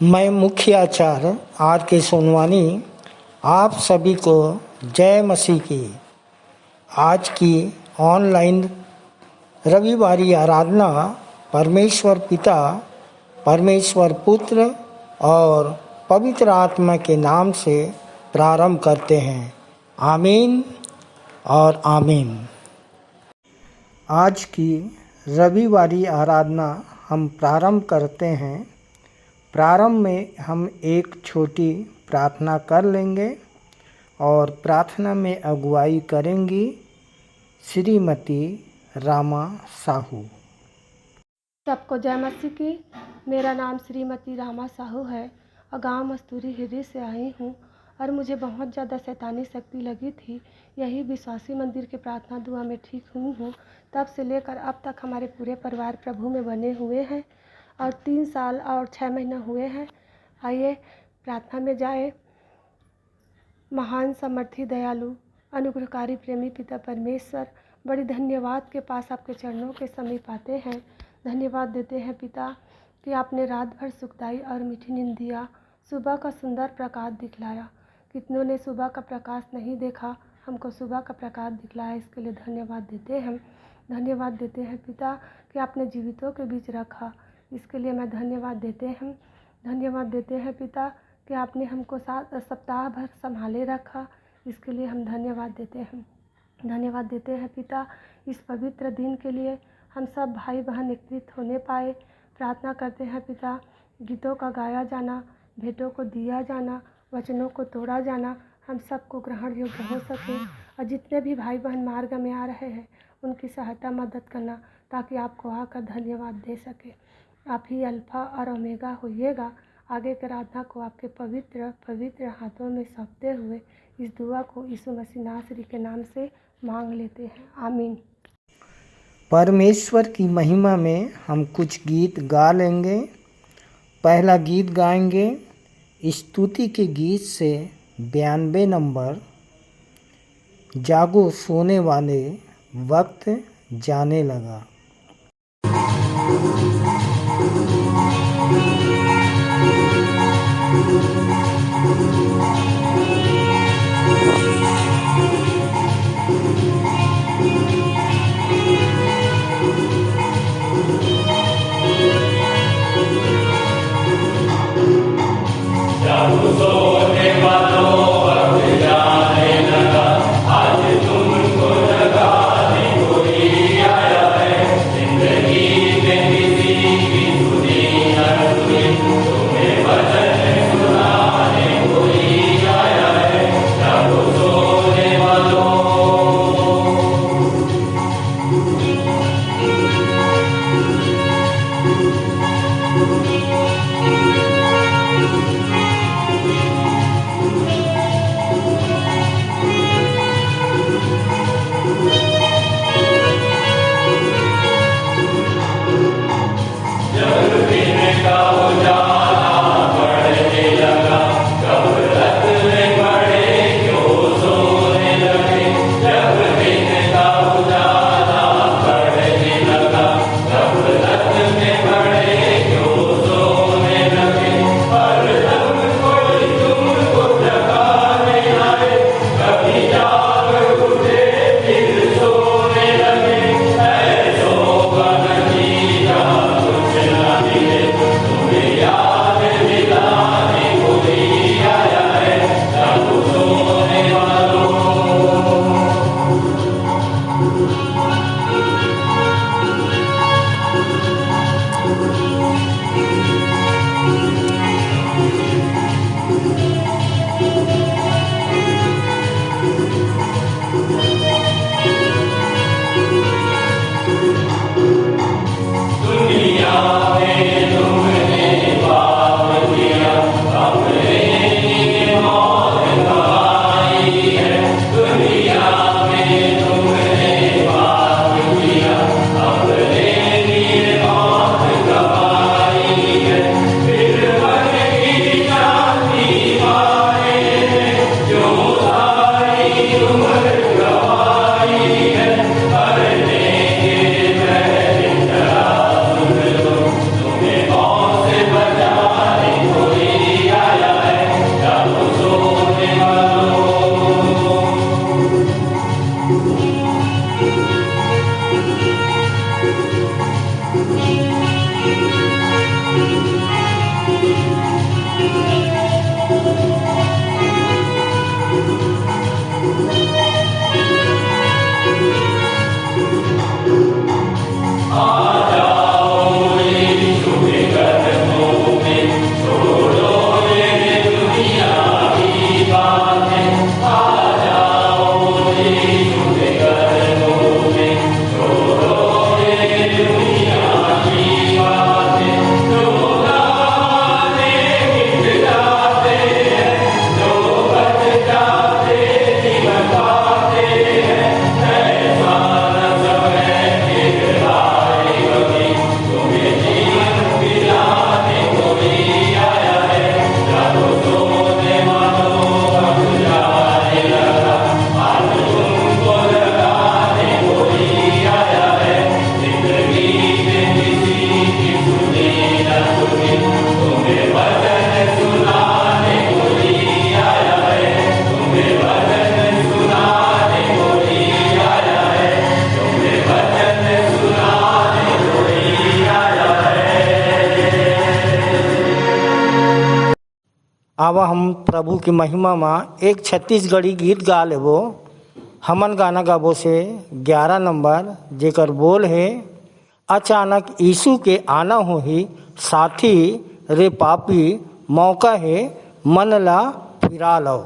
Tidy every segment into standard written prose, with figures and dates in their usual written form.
मैं मुख्य आचार्य आर के सोनवानी आप सभी को जय मसीह की आज की ऑनलाइन रविवारी आराधना परमेश्वर पिता, परमेश्वर पुत्र और पवित्र आत्मा के नाम से प्रारंभ करते हैं। आमीन और आमीन। आज की रविवारी आराधना हम प्रारंभ करते हैं। प्रारंभ में हम एक छोटी प्रार्थना कर लेंगे और प्रार्थना में अगुवाई करेंगी श्रीमती रामा साहू। सबको जय मसीह की। मेरा नाम श्रीमती रामा साहू है और गांव मस्तूरी हिरी से आई हूँ और मुझे बहुत ज़्यादा शैतानी शक्ति लगी थी। यही विश्वासी मंदिर के प्रार्थना दुआ में ठीक हुई हूँ। तब से लेकर अब तक हमारे पूरे परिवार प्रभु में बने हुए हैं और 3 साल और 6 महीना हुए हैं। आइए प्रार्थना में जाए। महान समर्थी दयालु अनुग्रहकारी प्रेमी पिता परमेश्वर, बड़ी धन्यवाद के पास आपके चरणों के समीप आते हैं। धन्यवाद देते हैं पिता कि आपने रात भर सुखदाई और मीठी नींद दिया, सुबह का सुंदर प्रकाश दिखलाया। कितनों ने सुबह का प्रकाश नहीं देखा, हमको सुबह का प्रकाश दिखलाया, इसके लिए धन्यवाद देते हैं। धन्यवाद देते हैं पिता कि आपने जीवितों के बीच रखा, इसके लिए मैं धन्यवाद देते हैं। धन्यवाद देते हैं पिता कि आपने हमको सप्ताह भर संभाले रखा, इसके लिए हम धन्यवाद देते हैं। धन्यवाद देते हैं पिता इस पवित्र दिन के लिए हम सब भाई बहन एकत्रित होने पाए। प्रार्थना करते हैं पिता, गीतों का गाया जाना, भेंटों को दिया जाना, वचनों को तोड़ा जाना हम सबको ग्रहण योग्य हो सके और जितने भी भाई बहन मार्ग में आ रहे हैं उनकी सहायता मदद करना ताकि आपको आकर धन्यवाद दे सके। आप ही अल्फा और ओमेगा होइएगा। आगे के आराधना को आपके पवित्र हाथों में सौंपते हुए इस दुआ को यीशु मसीह नासरी के नाम से मांग लेते हैं। आमीन। परमेश्वर की महिमा में हम कुछ गीत गा लेंगे। पहला गीत गाएंगे स्तुति के गीत से 92 नंबर, जागो सोने वाले वक्त जाने लगा। जिंदगी में किसी अब हम प्रभु की महिमा में एक छत्तीसगढ़ी गीत गा लेबो। हमन गाना गाबो से 11 नंबर, जेकर बोल है अचानक यीशु के आना हो ही साथी रे पापी, मौका है मन ला फिरा लो।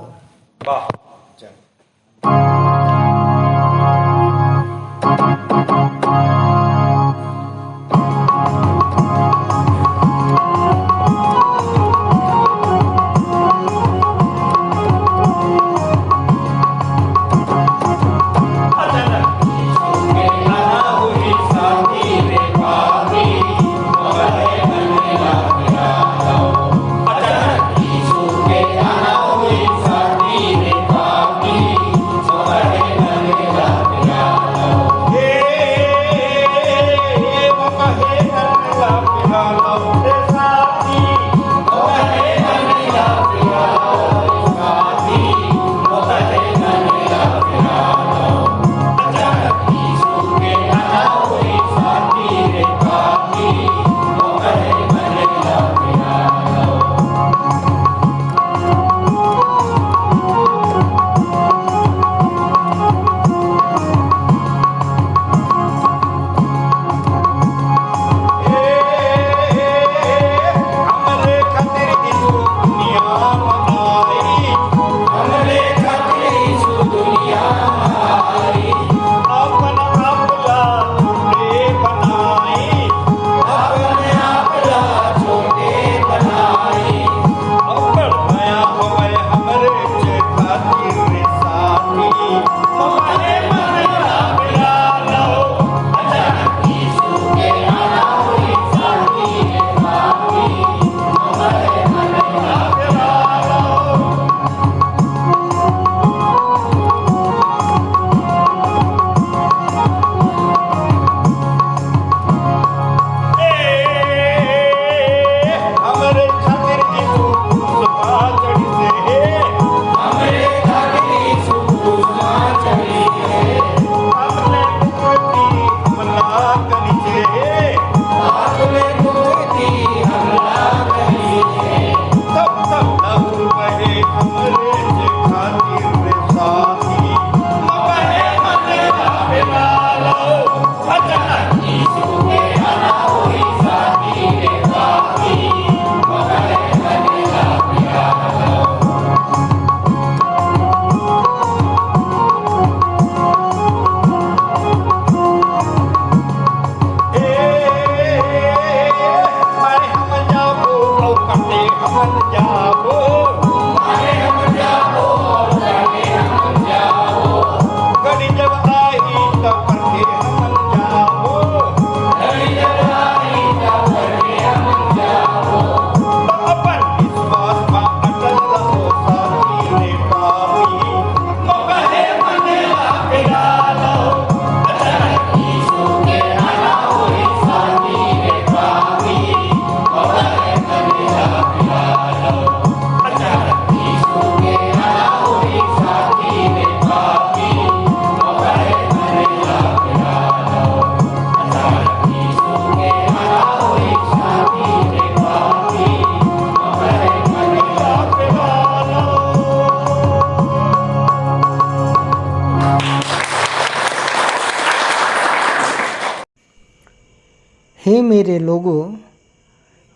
हे मेरे लोगों,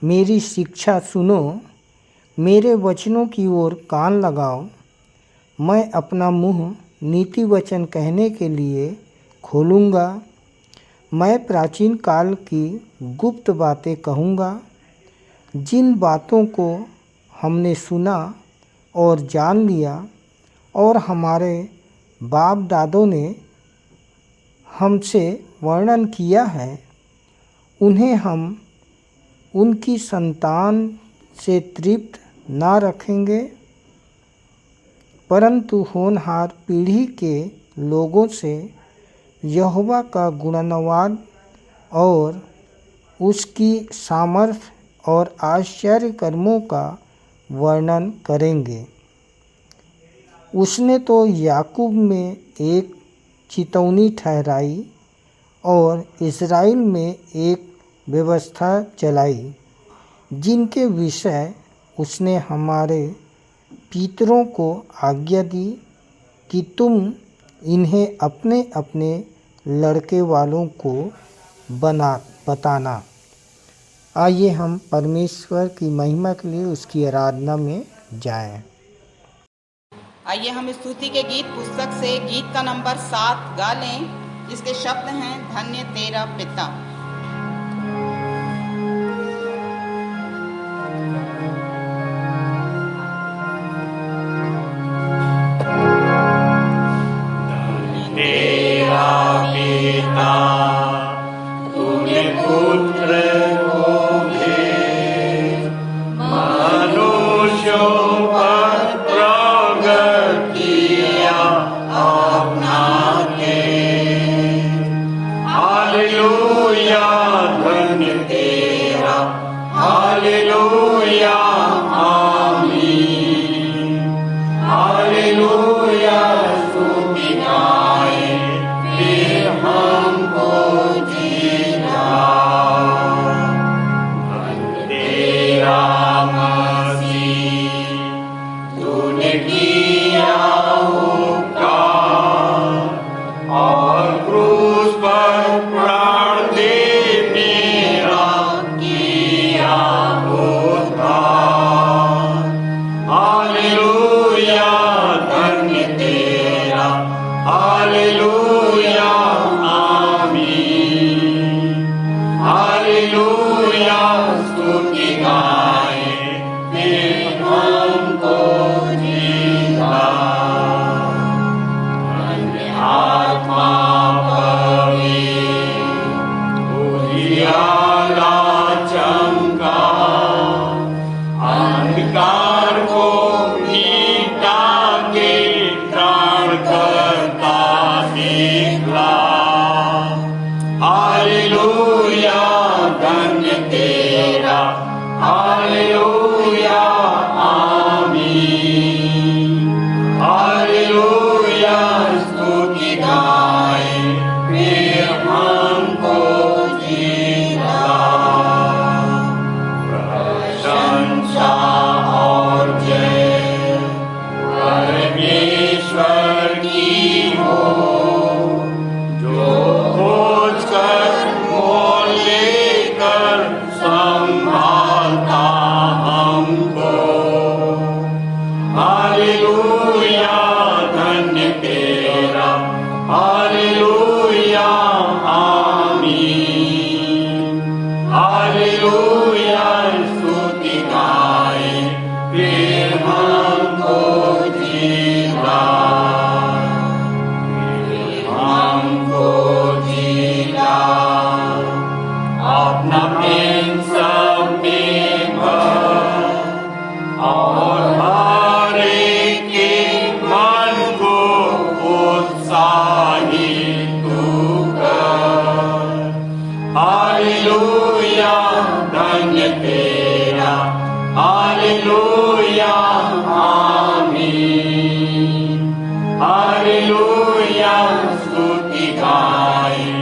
मेरी शिक्षा सुनो, मेरे वचनों की ओर कान लगाओ। मैं अपना मुंह नीति वचन कहने के लिए खोलूँगा। मैं प्राचीन काल की गुप्त बातें कहूँगा, जिन बातों को हमने सुना और जान लिया और हमारे बाप दादों ने हमसे वर्णन किया है। उन्हें हम उनकी संतान से तृप्त ना रखेंगे, परंतु होनहार पीढ़ी के लोगों से यहोवा का गुणगान और उसकी सामर्थ और आश्चर्य कर्मों का वर्णन करेंगे। उसने तो याकूब में एक चेतावनी ठहराई और इस्राएल में एक व्यवस्था चलाई, जिनके विषय उसने हमारे पितरों को आज्ञा दी कि तुम इन्हें अपने अपने लड़के वालों को बताना। आइए हम परमेश्वर की महिमा के लिए उसकी आराधना में जाएं। आइए हम स्तुति के गीत पुस्तक से गीत का नंबर 7 गा लें, जिसके शब्द हैं धन्य तेरा पिता। तूने पुत्र को भेज मनुष्यों पर प्रगट किया अपना तेज। हालेलुया धन्य तेरा, हालेलुया आमीन। हालेलुया स्तुति गाएं फिर हमको जीना। धन्य तेरा मसीह, तूने किया उपकार और क्रूस पर प्राण दे मेरा किया उद्धार। हालेलुया धन्य तेरा, हालेलुया आमीन। हालेलुया स्तुति गाएं फिर हमको जीना। धन्य आत्मा पवित्र उजियारा चमका, अंधकार को मिटा के त्राणकर्ता निकला। हालेलुया धन्य तेरा, हालेलुया आमीन। हालेलुया स्तुति गाएं फिर हमको जीना। प्रशंसा और जय परमेश्वर की हो, जो खोज कर मोल लेकर संभालता हमको। हालेलुया धन्य तेरा, हालेलुया आमीन। हालेलुया स्तुति गाएं फिर हमको जीना। हमको जीना अपना प्रेम सब में भर, और हर एक के मन को उत्साहित तू कर। हालेलुया धन्य तेरा, हालेलुया आमीन। हालेलुया स्तुति गाएं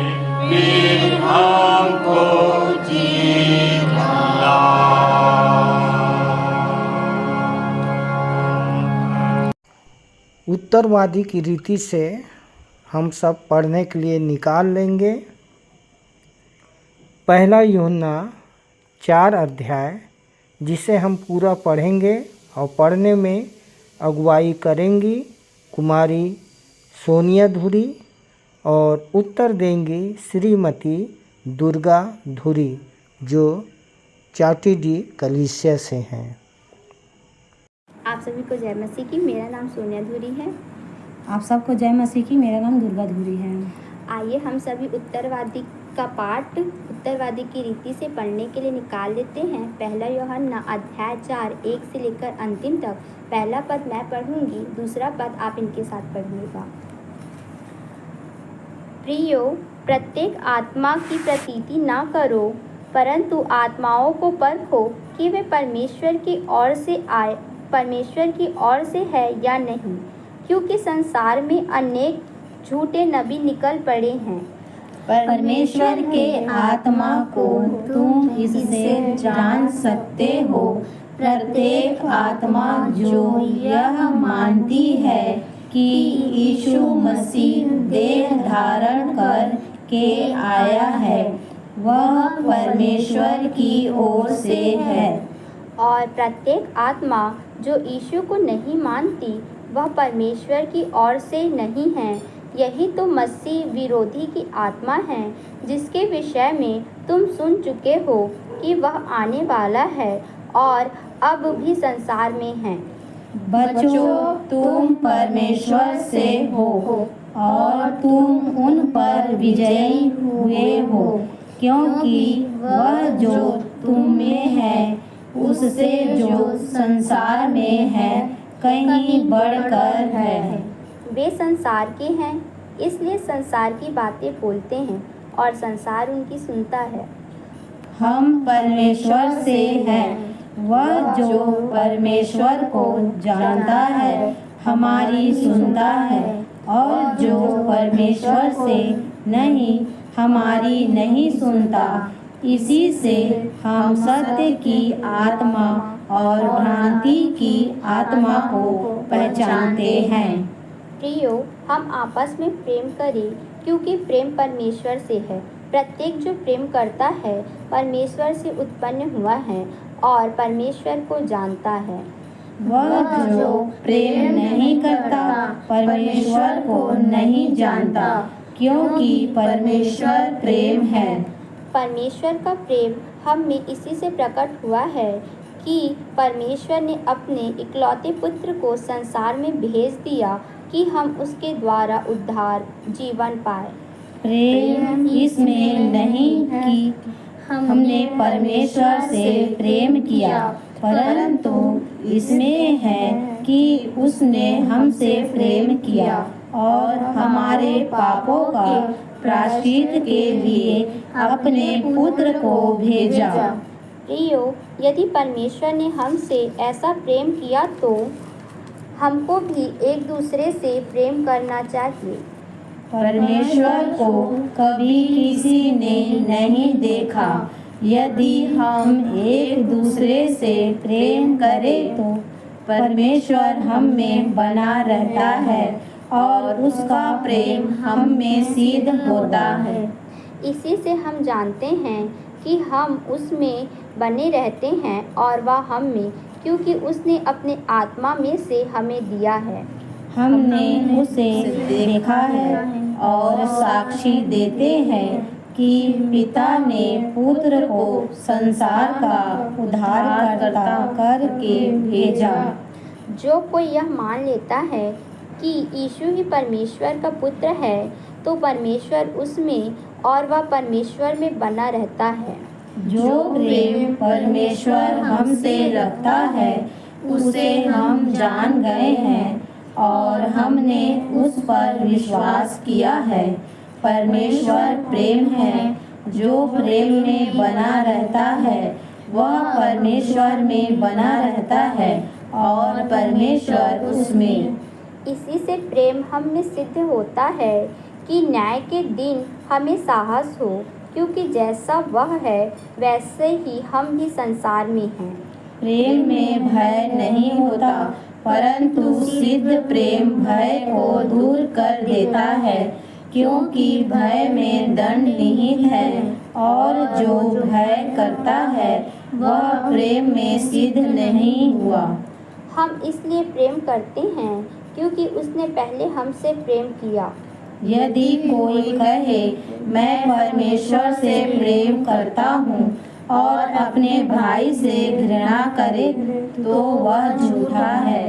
फिर हमको जीना। उत्तरवादी की रीति से हम सब पढ़ने के लिए निकाल लेंगे। पहला यूहन्ना 4 अध्याय, जिसे हम पूरा पढ़ेंगे और पढ़ने में अगुवाई करेंगी कुमारी सोनिया धुरी और उत्तर देंगी श्रीमती दुर्गा धुरी, जो चाटीडी कलीसिया से हैं। आप सभी को जय मसीह की। मेरा नाम सोनिया धुरी है। आप सबको जय मसीह की। मेरा नाम दुर्गा धुरी है। आइए हम सभी उत्तरवादी का पाठ उत्तरवादी की रीति से पढ़ने के लिए निकाल लेते हैं। पहला यूहन्ना अध्याय 4 1 से लेकर अंतिम तक। पहला पद मैं पढ़ूंगी, दूसरा पद आप इनके साथ पढ़िएगा। प्रियो, प्रत्येक आत्मा की प्रतीति ना करो, परंतु आत्माओं को परखो कि वे परमेश्वर की ओर से है या नहीं, क्योंकि संसार में अनेक झूठे नबी निकल पड़े हैं। परमेश्वर के आत्मा को तुम इससे जान सकते हो प्रत्येक आत्मा जो यह मानती है कि यीशु मसीह देह धारण कर के आया है, वह परमेश्वर की ओर से है। और प्रत्येक आत्मा जो यीशु को नहीं मानती, वह परमेश्वर की ओर से नहीं है। यही तो मसीह विरोधी की आत्मा है, जिसके विषय में तुम सुन चुके हो कि वह आने वाला है और अब भी संसार में है। बच्चों, तुम परमेश्वर से हो और तुम उन पर विजयी हुए हो, क्योंकि वह जो तुम में है उससे जो संसार में है कहीं बढ़कर है। वे संसार के हैं, इसलिए संसार की बातें बोलते हैं और संसार उनकी सुनता है। हम परमेश्वर से हैं। वह जो परमेश्वर को जानता है हमारी सुनता है, और जो परमेश्वर से नहीं हमारी नहीं सुनता। इसी से हम सत्य की आत्मा और भ्रांति की आत्मा को पहचानते हैं। प्रियो, हम आपस में प्रेम करें, क्योंकि प्रेम परमेश्वर से है। प्रत्येक जो प्रेम करता है परमेश्वर से उत्पन्न हुआ है और परमेश्वर को जानता है। वह जो प्रेम नहीं करता परमेश्वर को नहीं जानता, क्योंकि परमेश्वर प्रेम है। परमेश्वर का प्रेम हम में इसी से प्रकट हुआ है कि परमेश्वर ने अपने इकलौते पुत्र को संसार में भेज दिया कि हम उसके द्वारा उद्धार जीवन पाए। प्रेम इसमें नहीं कि हमने परमेश्वर से प्रेम किया, परंतु इसमें है कि उसने हमसे प्रेम किया और हमारे पापों का प्रायश्चित के लिए अपने पुत्र को भेजा। प्रियो, यदि परमेश्वर ने हमसे ऐसा प्रेम किया तो हमको भी एक दूसरे से प्रेम करना चाहिए। परमेश्वर को कभी किसी ने नहीं देखा। यदि हम एक दूसरे से प्रेम करें तो परमेश्वर हम में बना रहता है और उसका प्रेम हम में सिद्ध होता है। इसी से हम जानते हैं कि हम उसमें बने रहते हैं और वह हम में, क्योंकि उसने अपने आत्मा में से हमें दिया है। हमने उसे देखा है और साक्षी देते हैं कि पिता ने पुत्र को संसार का उद्धारकर्ता करके भेजा। जो कोई यह मान लेता है कि यीशु ही परमेश्वर का पुत्र है, तो परमेश्वर उसमें और वह परमेश्वर में बना रहता है। जो प्रेम परमेश्वर हमसे रखता है उसे हम जान गए हैं और हमने उस पर विश्वास किया है। परमेश्वर प्रेम है। जो प्रेम में बना रहता है वह परमेश्वर में बना रहता है और परमेश्वर उसमें। इसी से प्रेम हम में सिद्ध होता है कि न्याय के दिन हमें साहस हो, क्योंकि जैसा वह है वैसे ही हम भी संसार में हैं। प्रेम में भय नहीं होता, परंतु सिद्ध प्रेम भय को दूर कर देता है, क्योंकि भय में दंड निहित है और जो भय करता है वह प्रेम में सिद्ध नहीं हुआ। हम इसलिए प्रेम करते हैं क्योंकि उसने पहले हमसे प्रेम किया। यदि कोई कहे मैं परमेश्वर से प्रेम करता हूँ और अपने भाई से घृणा करे तो वह झूठा है,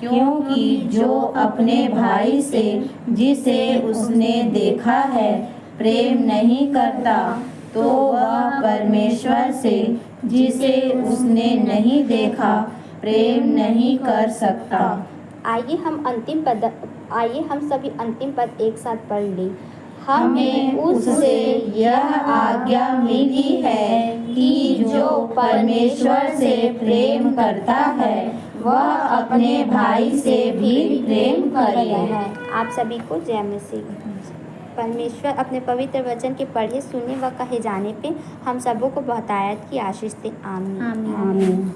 क्योंकि जो अपने भाई से जिसे उसने देखा है प्रेम नहीं करता तो वह परमेश्वर से जिसे उसने नहीं देखा प्रेम नहीं कर सकता। आइए हम सभी अंतिम पद एक साथ पढ़ लें। हमें उससे यह आज्ञा मिली है कि जो परमेश्वर से प्रेम करता है वह अपने भाई से भी प्रेम करे। आप सभी को जय मसीह। परमेश्वर अपने पवित्र वचन के पढ़े सुने व कहे जाने पे हम सबों को बहुतायत की आशीष दे। आमीन। आमीन।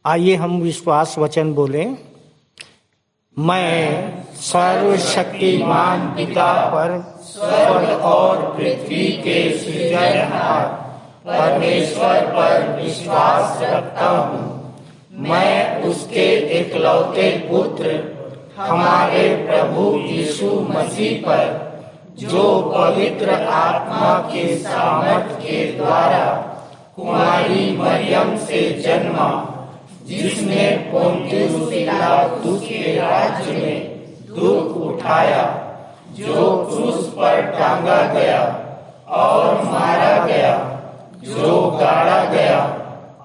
आइए हम विश्वास वचन बोलें। मैं सर्वशक्तिमान पिता पर स्वर्ग और पृथ्वी के सृजनहार परमेश्वर पर विश्वास रखता हूँ। मैं उसके एकलौते पुत्र हमारे प्रभु यीशु मसीह पर, जो पवित्र आत्मा के सामर्थ के द्वारा कुमारी मरियम से जन्मा, जिसने पोंतियुस पिलातुस के राज्य में दुख उठाया, जो क्रूस पर टांगा गया और मारा गया, जो गाड़ा गया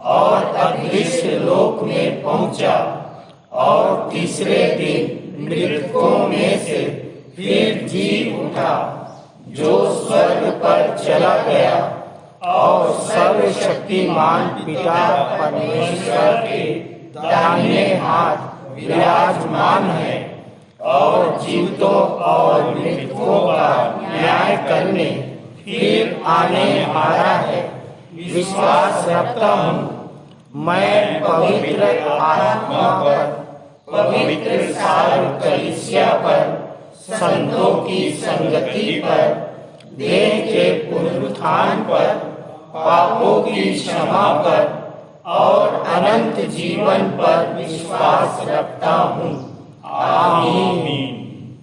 और अदृश्य लोक में पहुंचा, और तीसरे दिन मृतकों में से फिर जी उठा, जो स्वर्ग पर चला गया और सर्वशक्तिमान पिता परमेश्वर के दाहिने हाथ विराजमान है, और जीवितों और मृतकों का न्याय करने फिर आने वाला है। विश्वास रखता हूँ मैं पवित्र आत्मा पर, पवित्र सार्व कलीसिया पर, संतों की संगति पर, देह के पुनरुत्थान पर, पापों की क्षमा पर और अनंत जीवन पर विश्वास रखता हूँ। आमीन।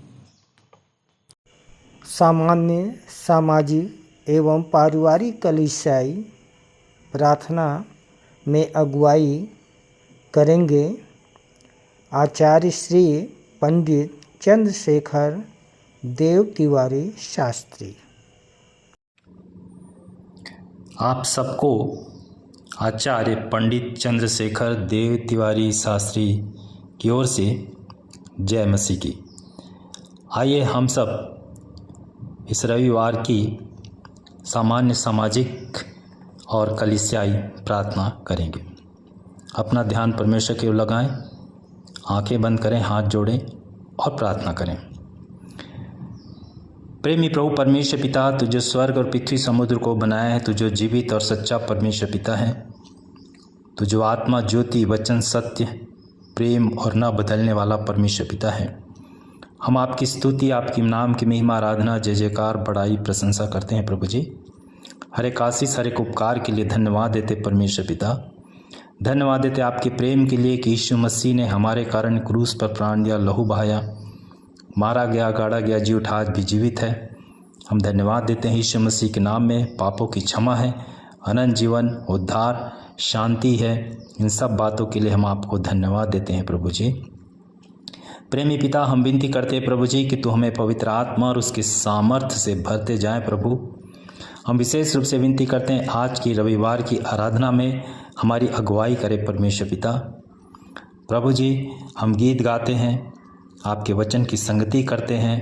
सामान्य, सामाजिक एवं पारिवारिक कलीसियाई प्रार्थना में अगुवाई करेंगे आचार्य श्री पंडित चंद्रशेखर देव तिवारी शास्त्री। आप सबको आचार्य पंडित चंद्रशेखर देव तिवारी शास्त्री की ओर से जय मसीह की। आइए हम सब इस रविवार की सामान्य, सामाजिक और कलीसियाई प्रार्थना करेंगे। अपना ध्यान परमेश्वर की ओर लगाएं, आंखें बंद करें, हाथ जोड़ें और प्रार्थना करें। प्रेमी प्रभु परमेश्वर पिता, तू जो स्वर्ग और पृथ्वी समुद्र को बनाया है, तू जो जीवित और सच्चा परमेश्वर पिता है, तू जो आत्मा, ज्योति, वचन, सत्य, प्रेम और न बदलने वाला परमेश्वर पिता है। हम आपकी स्तुति, आपकी नाम की महिमा, आराधना, जय जयकार, बड़ाई, प्रशंसा करते हैं प्रभु जी। हर एक आशीष, हर एक उपकार के लिए धन्यवाद देते परमेश्वर पिता। धन्यवाद देते आपके प्रेम के लिए कि यीशु मसीह ने हमारे कारण क्रूस पर प्राण दिया, लहू बहाया, मारा गया, गाड़ा गया, जी उठा, आज भी जीवित है। हम धन्यवाद देते हैं यीशु मसीह के नाम में पापों की क्षमा है, अनंत जीवन, उद्धार, शांति है। इन सब बातों के लिए हम आपको धन्यवाद देते हैं प्रभु जी। प्रेमी पिता, हम विनती करते हैं प्रभु जी कि तू हमें पवित्र आत्मा और उसके सामर्थ्य से भरते जाएं प्रभु। हम विशेष रूप से विनती करते हैं आज की रविवार की आराधना में हमारी अगुवाई करें परमेश्वर पिता। प्रभु जी, हम गीत गाते हैं, आपके वचन की संगति करते हैं,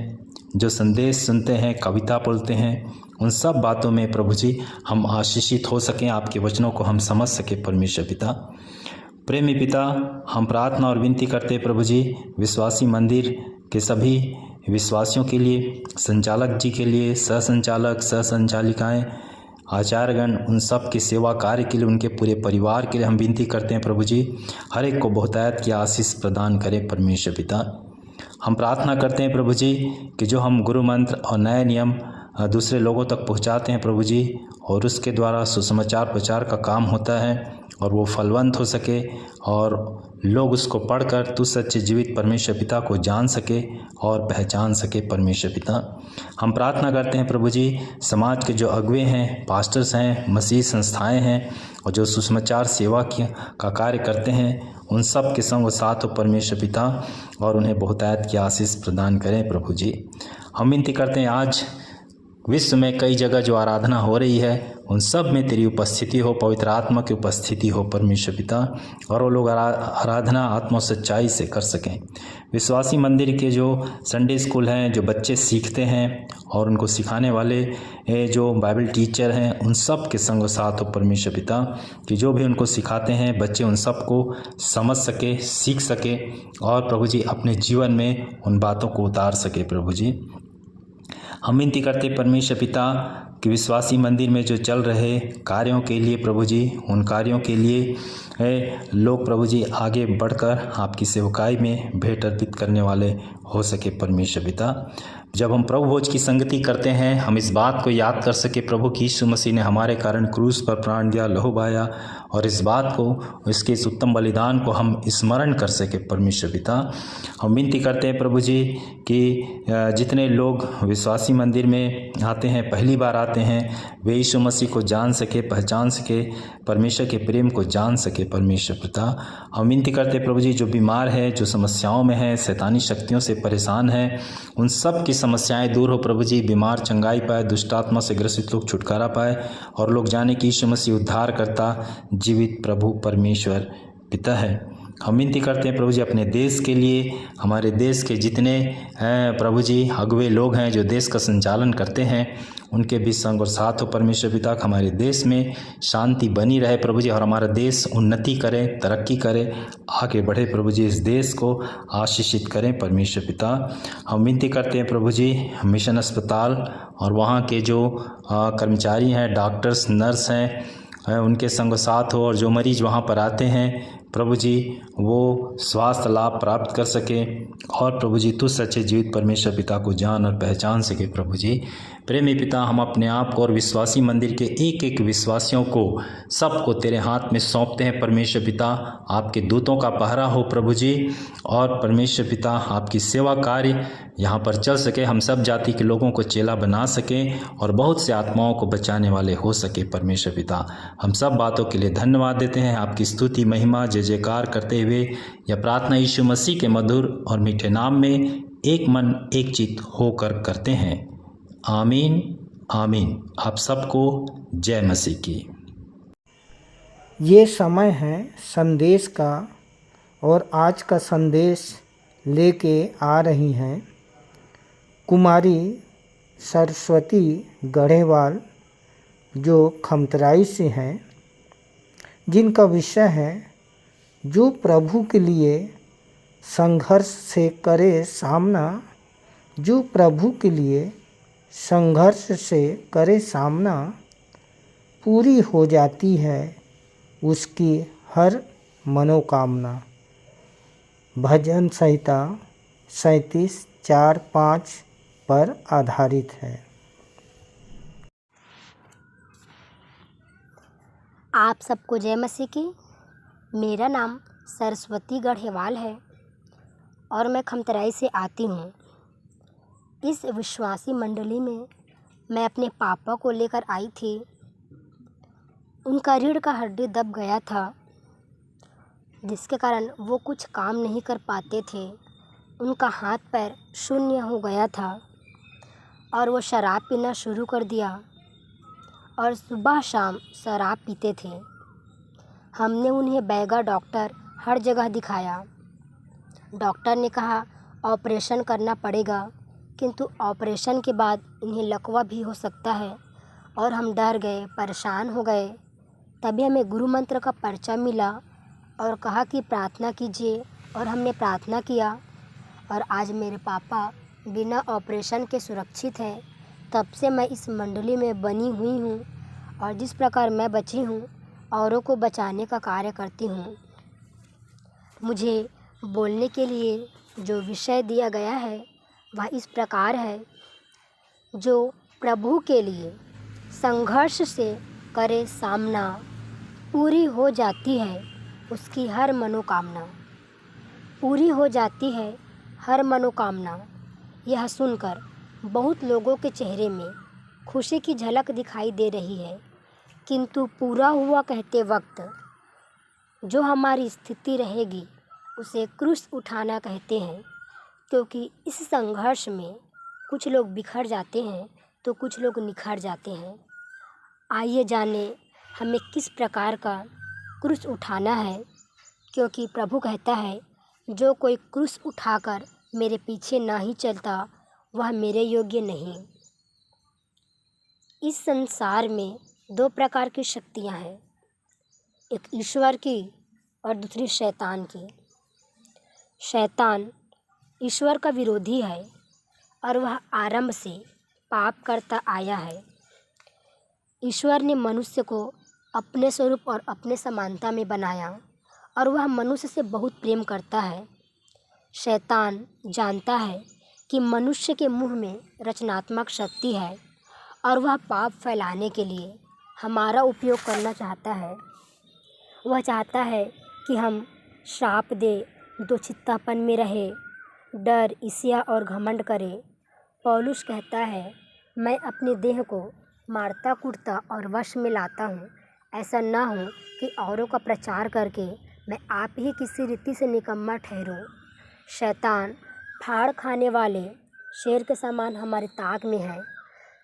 जो संदेश सुनते हैं, कविता बोलते हैं, उन सब बातों में प्रभु जी हम आशीषित हो सकें, आपके वचनों को हम समझ सकें परमेश्वर पिता। प्रेमी पिता, हम प्रार्थना और विनती करते हैं प्रभु जी विश्वासी मंदिर के सभी विश्वासियों के लिए, संचालक जी के लिए, सहसंचालक, सहसंचालिकाएँ, आचार्यगण, उन सब के सेवा कार्य के लिए, उनके पूरे परिवार के लिए हम विनती करते हैं प्रभु जी। हर एक को बहुतायत की आशीष प्रदान करें परमेश्वर पिता। हम प्रार्थना करते हैं प्रभु जी कि जो हम गुरु मंत्र और नए नियम दूसरे लोगों तक पहुंचाते हैं प्रभु जी, और उसके द्वारा सुसमाचार प्रचार का काम होता है और वो फलवंत हो सके और लोग उसको पढ़कर तू सच्चे जीवित परमेश्वर पिता को जान सके और पहचान सके परमेश्वर पिता। हम प्रार्थना करते हैं प्रभु जी समाज के जो अगुवे हैं, पास्टर्स हैं, मसीह संस्थाएं हैं और जो सुसमाचार सेवा का कार्य करते हैं, उन सब के संग साथ हो परमेश्वर पिता, और उन्हें बहुतायत की आशीष प्रदान करें प्रभु जी। हम विनती करते हैं आज विश्व में कई जगह जो आराधना हो रही है, उन सब में तेरी उपस्थिति हो, पवित्र आत्मा की उपस्थिति हो परमेश्वर पिता, और वो लोग आराधना आत्मा सच्चाई से कर सकें। विश्वासी मंदिर के जो संडे स्कूल हैं, जो बच्चे सीखते हैं, और उनको सिखाने वाले जो बाइबल टीचर हैं, उन सब के संग साथ हो परमेश्वर पिता, कि जो भी उनको सिखाते हैं बच्चे उन सब को समझ सके, सीख सके, और प्रभु जी अपने जीवन में उन बातों को उतार सके प्रभु जी। हम विनती करते परमेश्वर पिता कि विश्वासी मंदिर में जो चल रहे कार्यों के लिए प्रभु जी, उन कार्यों के लिए लोग प्रभु जी आगे बढ़कर आपकी सेवकाई में भेंट अर्पित करने वाले हो सके परमेश्वर पिता। जब हम प्रभु भोज की संगति करते हैं, हम इस बात को याद कर सके प्रभु कि यीशु मसीह ने हमारे कारण क्रूस पर प्राण दिया, लहू बहाया, और इस बात को, इसके इस उत्तम बलिदान को हम स्मरण कर सके परमेश्वर पिता। हम विनती करते हैं प्रभु जी कि जितने लोग विश्वासी मंदिर में आते हैं, पहली बार आते हैं, वे यीशु मसीह को जान सके, पहचान सके, परमेश्वर के प्रेम को जान सके परमेश्वर पिता। हम विनती करते हैं प्रभु जी, जो बीमार है, जो समस्याओं में है, शैतानी शक्तियों से परेशान है, उन सब की समस्याएं दूर हो प्रभु जी। बीमार चंगाई पाए, दुष्ट आत्मा से ग्रसित लोग छुटकारा पाए, और लोग जाने कि यीशु मसीह उद्धार करता जीवित प्रभु परमेश्वर पिता है। हम विनती करते हैं प्रभु जी अपने देश के लिए, हमारे देश के जितने प्रभु जी अगुवे लोग हैं जो देश का संचालन करते हैं, उनके भी संग और साथ हो परमेश्वर पिता। हमारे देश में शांति बनी रहे प्रभु जी, और हमारा देश उन्नति करे, तरक्की करे, आगे बढ़े प्रभु जी। इस देश को आशीषित करें परमेश्वर पिता। हम विनती करते हैं प्रभु जी मिशन अस्पताल और वहाँ के जो कर्मचारी हैं, डॉक्टर्स, नर्स हैं, उनके संग साथ हो, और जो मरीज वहाँ पर आते हैं प्रभु जी वो स्वास्थ्य लाभ प्राप्त कर सके, और प्रभु जी तुझ सच्चे जीवित परमेश्वर पिता को जान और पहचान सके प्रभु जी। प्रेमी पिता, हम अपने आप को और विश्वासी मंदिर के एक एक विश्वासियों को सबको तेरे हाथ में सौंपते हैं परमेश्वर पिता। आपके दूतों का पहरा हो प्रभु जी, और परमेश्वर पिता आपकी सेवा कार्य यहाँ पर चल सके, हम सब जाति के लोगों को चेला बना सकें, और बहुत से आत्माओं को बचाने वाले हो सके परमेश्वर पिता। हम सब बातों के लिए धन्यवाद देते हैं, आपकी स्तुति महिमा जय जयकार करते हुए यह प्रार्थना यीशु मसीह के मधुर और मीठे नाम में एक मन एक चित्त होकर करते हैं। आमीन आमीन। आप सबको जय मसीह की। ये समय है संदेश का, और आज का संदेश लेके आ रही हैं कुमारी सरस्वती गढ़ेवाल, जो खमतराई से हैं, जिनका विषय है जो प्रभु के लिए संघर्ष से करे सामना, जो प्रभु के लिए संघर्ष से करे सामना, पूरी हो जाती है उसकी हर मनोकामना। भजन संहिता 37:4-5 पर आधारित है। आप सबको जय मसीह की। मेरा नाम सरस्वती गढ़ेवाल है और मैं खमतराई से आती हूँ। इस विश्वासी मंडली में मैं अपने पापा को लेकर आई थी। उनका रीढ़ का हड्डी दब गया था, जिसके कारण वो कुछ काम नहीं कर पाते थे। उनका हाथ पैर शून्य हो गया था और वो शराब पीना शुरू कर दिया और सुबह शाम शराब पीते थे। हमने उन्हें बैगा डॉक्टर हर जगह दिखाया। डॉक्टर ने कहा ऑपरेशन करना पड़ेगा, किंतु ऑपरेशन के बाद इन्हें लकवा भी हो सकता है, और हम डर गए, परेशान हो गए। तभी हमें गुरु मंत्र का पर्चा मिला और कहा कि प्रार्थना कीजिए, और हमने प्रार्थना किया और आज मेरे पापा बिना ऑपरेशन के सुरक्षित हैं। तब से मैं इस मंडली में बनी हुई हूँ और जिस प्रकार मैं बची हूँ औरों को बचाने का कार्य करती हूँ। मुझे बोलने के लिए जो विषय दिया गया है वह इस प्रकार है, जो प्रभु के लिए संघर्ष से करे सामना, पूरी हो जाती है उसकी हर मनोकामना। पूरी हो जाती है हर मनोकामना। यह सुनकर बहुत लोगों के चेहरे में खुशी की झलक दिखाई दे रही है, किंतु पूरा हुआ कहते वक्त जो हमारी स्थिति रहेगी उसे क्रूस उठाना कहते हैं, क्योंकि इस संघर्ष में कुछ लोग बिखर जाते हैं तो कुछ लोग निखर जाते हैं। आइए जाने हमें किस प्रकार का क्रूस उठाना है, क्योंकि प्रभु कहता है जो कोई क्रूस उठाकर मेरे पीछे ना ही चलता वह मेरे योग्य नहीं। इस संसार में दो प्रकार की शक्तियां हैं, एक ईश्वर की और दूसरी शैतान की। शैतान ईश्वर का विरोधी है और वह आरंभ से पाप करता आया है। ईश्वर ने मनुष्य को अपने स्वरूप और अपने समानता में बनाया और वह मनुष्य से बहुत प्रेम करता है। शैतान जानता है कि मनुष्य के मुंह में रचनात्मक शक्ति है और वह पाप फैलाने के लिए हमारा उपयोग करना चाहता है। वह चाहता है कि हम श्राप दे, दुचित्तापन में रहे, डर, ईर्ष्या और घमंड करे। पौलुस कहता है, मैं अपने देह को मारता कूटता और वश में लाता हूँ, ऐसा न हो कि औरों का प्रचार करके मैं आप ही किसी रीति से निकम्मा ठहरूं। शैतान फाड़ खाने वाले शेर के समान हमारे ताक में है,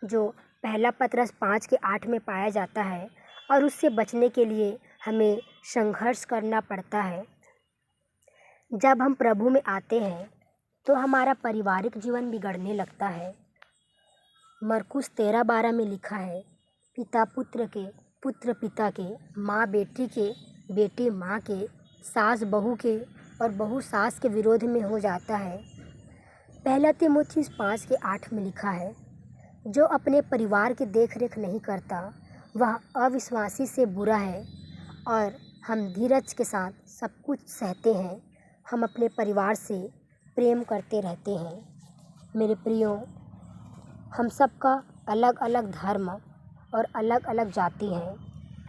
जो पहला पतरस 5:8 में पाया जाता है, और उससे बचने के लिए हमें संघर्ष करना पड़ता है। जब हम प्रभु में आते हैं तो हमारा पारिवारिक जीवन बिगड़ने लगता है। मरकुस 13:12 में लिखा है, पिता पुत्र के, पुत्र पिता के, माँ बेटी के, बेटी माँ के, सास बहू के और बहू सास के विरोध में हो जाता है। पहला तीमुथियुस 5:8 में लिखा है, जो अपने परिवार की देखरेख नहीं करता वह अविश्वासी से बुरा है, और हम धीरज के साथ सब कुछ सहते हैं। हम अपने परिवार से प्रेम करते रहते हैं। मेरे प्रियो, हम सबका अलग अलग धर्म और अलग अलग जाति है।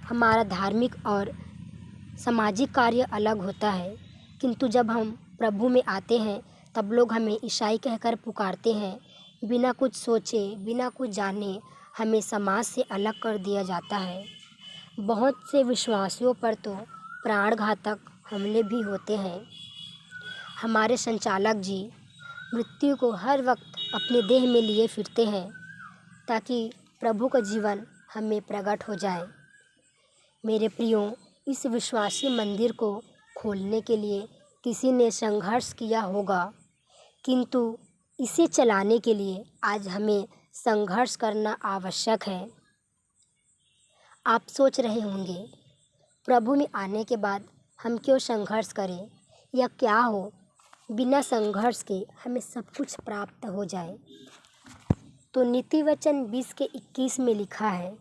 हमारा धार्मिक और सामाजिक कार्य अलग होता है, किंतु जब हम प्रभु में आते हैं तब लोग हमें ईसाई कहकर पुकारते हैं। बिना कुछ सोचे, बिना कुछ जाने हमें समाज से अलग कर दिया जाता है। बहुत से विश्वासियों पर तो प्राणघातक हमले भी होते हैं। हमारे संचालक जी मृत्यु को हर वक्त अपने देह में लिए फिरते हैं ताकि प्रभु का जीवन हमें प्रकट हो जाए। मेरे प्रियो, इस विश्वासी मंदिर को खोलने के लिए किसी ने संघर्ष किया होगा, किंतु इसे चलाने के लिए आज हमें संघर्ष करना आवश्यक है। आप सोच रहे होंगे, प्रभु में आने के बाद हम क्यों संघर्ष करें, या क्या हो बिना संघर्ष के हमें सब कुछ प्राप्त हो जाए। तो नीति वचन 20:21 में लिखा है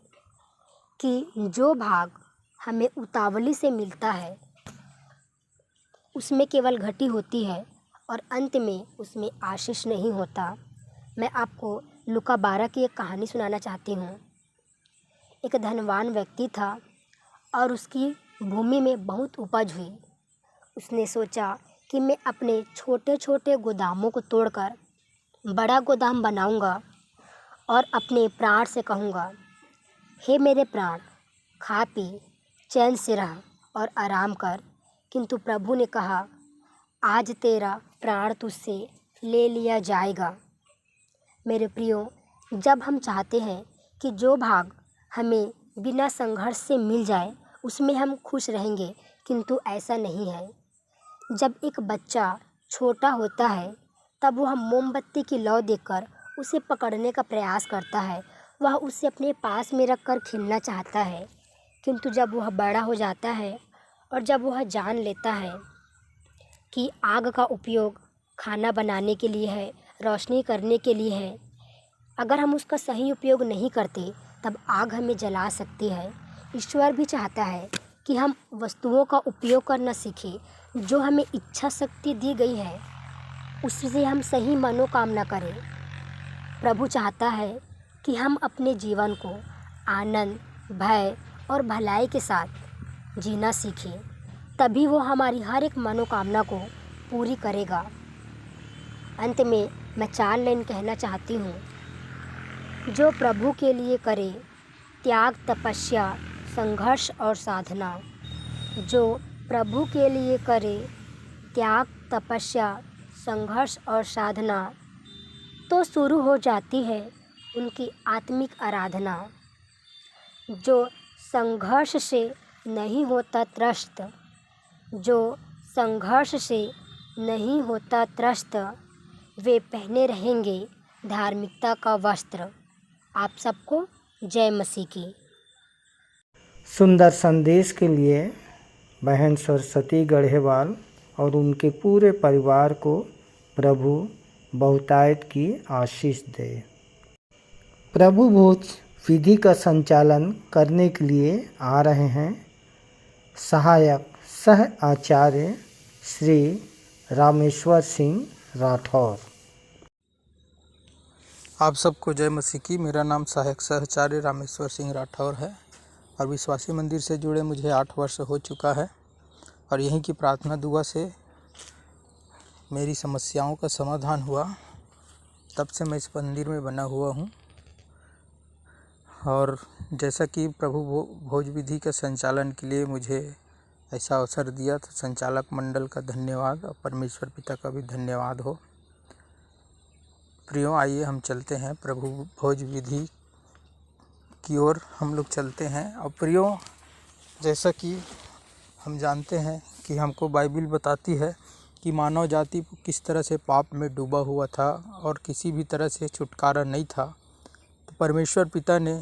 कि जो भाग हमें उतावली से मिलता है उसमें केवल घटी होती है और अंत में उसमें आशीष नहीं होता। मैं आपको लूका 12 की एक कहानी सुनाना चाहती हूँ। एक धनवान व्यक्ति था और उसकी भूमि में बहुत उपज हुई। उसने सोचा कि मैं अपने छोटे छोटे गोदामों को तोड़कर बड़ा गोदाम बनाऊंगा और अपने प्राण से कहूँगा, हे मेरे प्राण, खा पी चैन से रह और आराम कर। किंतु प्रभु ने कहा, आज तेरा प्राण तुझसे ले लिया जाएगा। मेरे प्रियो, जब हम चाहते हैं कि जो भाग हमें बिना संघर्ष से मिल जाए उसमें हम खुश रहेंगे, किंतु ऐसा नहीं है। जब एक बच्चा छोटा होता है तब वह मोमबत्ती की लौ देखकर उसे पकड़ने का प्रयास करता है। वह उसे अपने पास में रखकर खेलना चाहता है, किंतु जब वह बड़ा हो जाता है और जब वह जान लेता है कि आग का उपयोग खाना बनाने के लिए है, रोशनी करने के लिए है, अगर हम उसका सही उपयोग नहीं करते तब आग हमें जला सकती है। ईश्वर भी चाहता है कि हम वस्तुओं का उपयोग करना सीखें, जो हमें इच्छा शक्ति दी गई है उससे हम सही मनोकामना करें। प्रभु चाहता है कि हम अपने जीवन को आनंद, भय और भलाई के साथ जीना सीखें, तभी वो हमारी हर एक मनोकामना को पूरी करेगा। अंत में मैं 4 लाइन कहना चाहती हूँ। जो प्रभु के लिए करे त्याग, तपस्या, संघर्ष और साधना। जो प्रभु के लिए करे त्याग, तपस्या, संघर्ष और साधना, तो शुरू हो जाती है उनकी आत्मिक आराधना। जो संघर्ष से नहीं होता त्रस्त, जो संघर्ष से नहीं होता त्रस्त, वे पहने रहेंगे धार्मिकता का वस्त्र। आप सबको जय मसीह की। सुंदर संदेश के लिए बहन सरस्वती गढ़ेवाल और उनके पूरे परिवार को प्रभु बहुतायत की आशीष दे। प्रभु भोज विधि का संचालन करने के लिए आ रहे हैं सहायक सह आचार्य श्री रामेश्वर सिंह राठौर। आप सबको जय मसीह की। मेरा नाम सहायक सहचार्य रामेश्वर सिंह राठौर है और विश्वासी मंदिर से जुड़े मुझे 8 वर्ष हो चुका है और यहीं की प्रार्थना दुआ से मेरी समस्याओं का समाधान हुआ। तब से मैं इस मंदिर में बना हुआ हूँ और जैसा कि प्रभु भोज विधि के संचालन के लिए मुझे ऐसा अवसर दिया तो संचालक मंडल का धन्यवाद और परमेश्वर पिता का भी धन्यवाद हो। प्रियो, आइए हम चलते हैं प्रभु भोज विधि की ओर हम लोग चलते हैं। और प्रियो, जैसा कि हम जानते हैं कि हमको बाइबिल बताती है कि मानव जाति किस तरह से पाप में डूबा हुआ था और किसी भी तरह से छुटकारा नहीं था। तो परमेश्वर पिता ने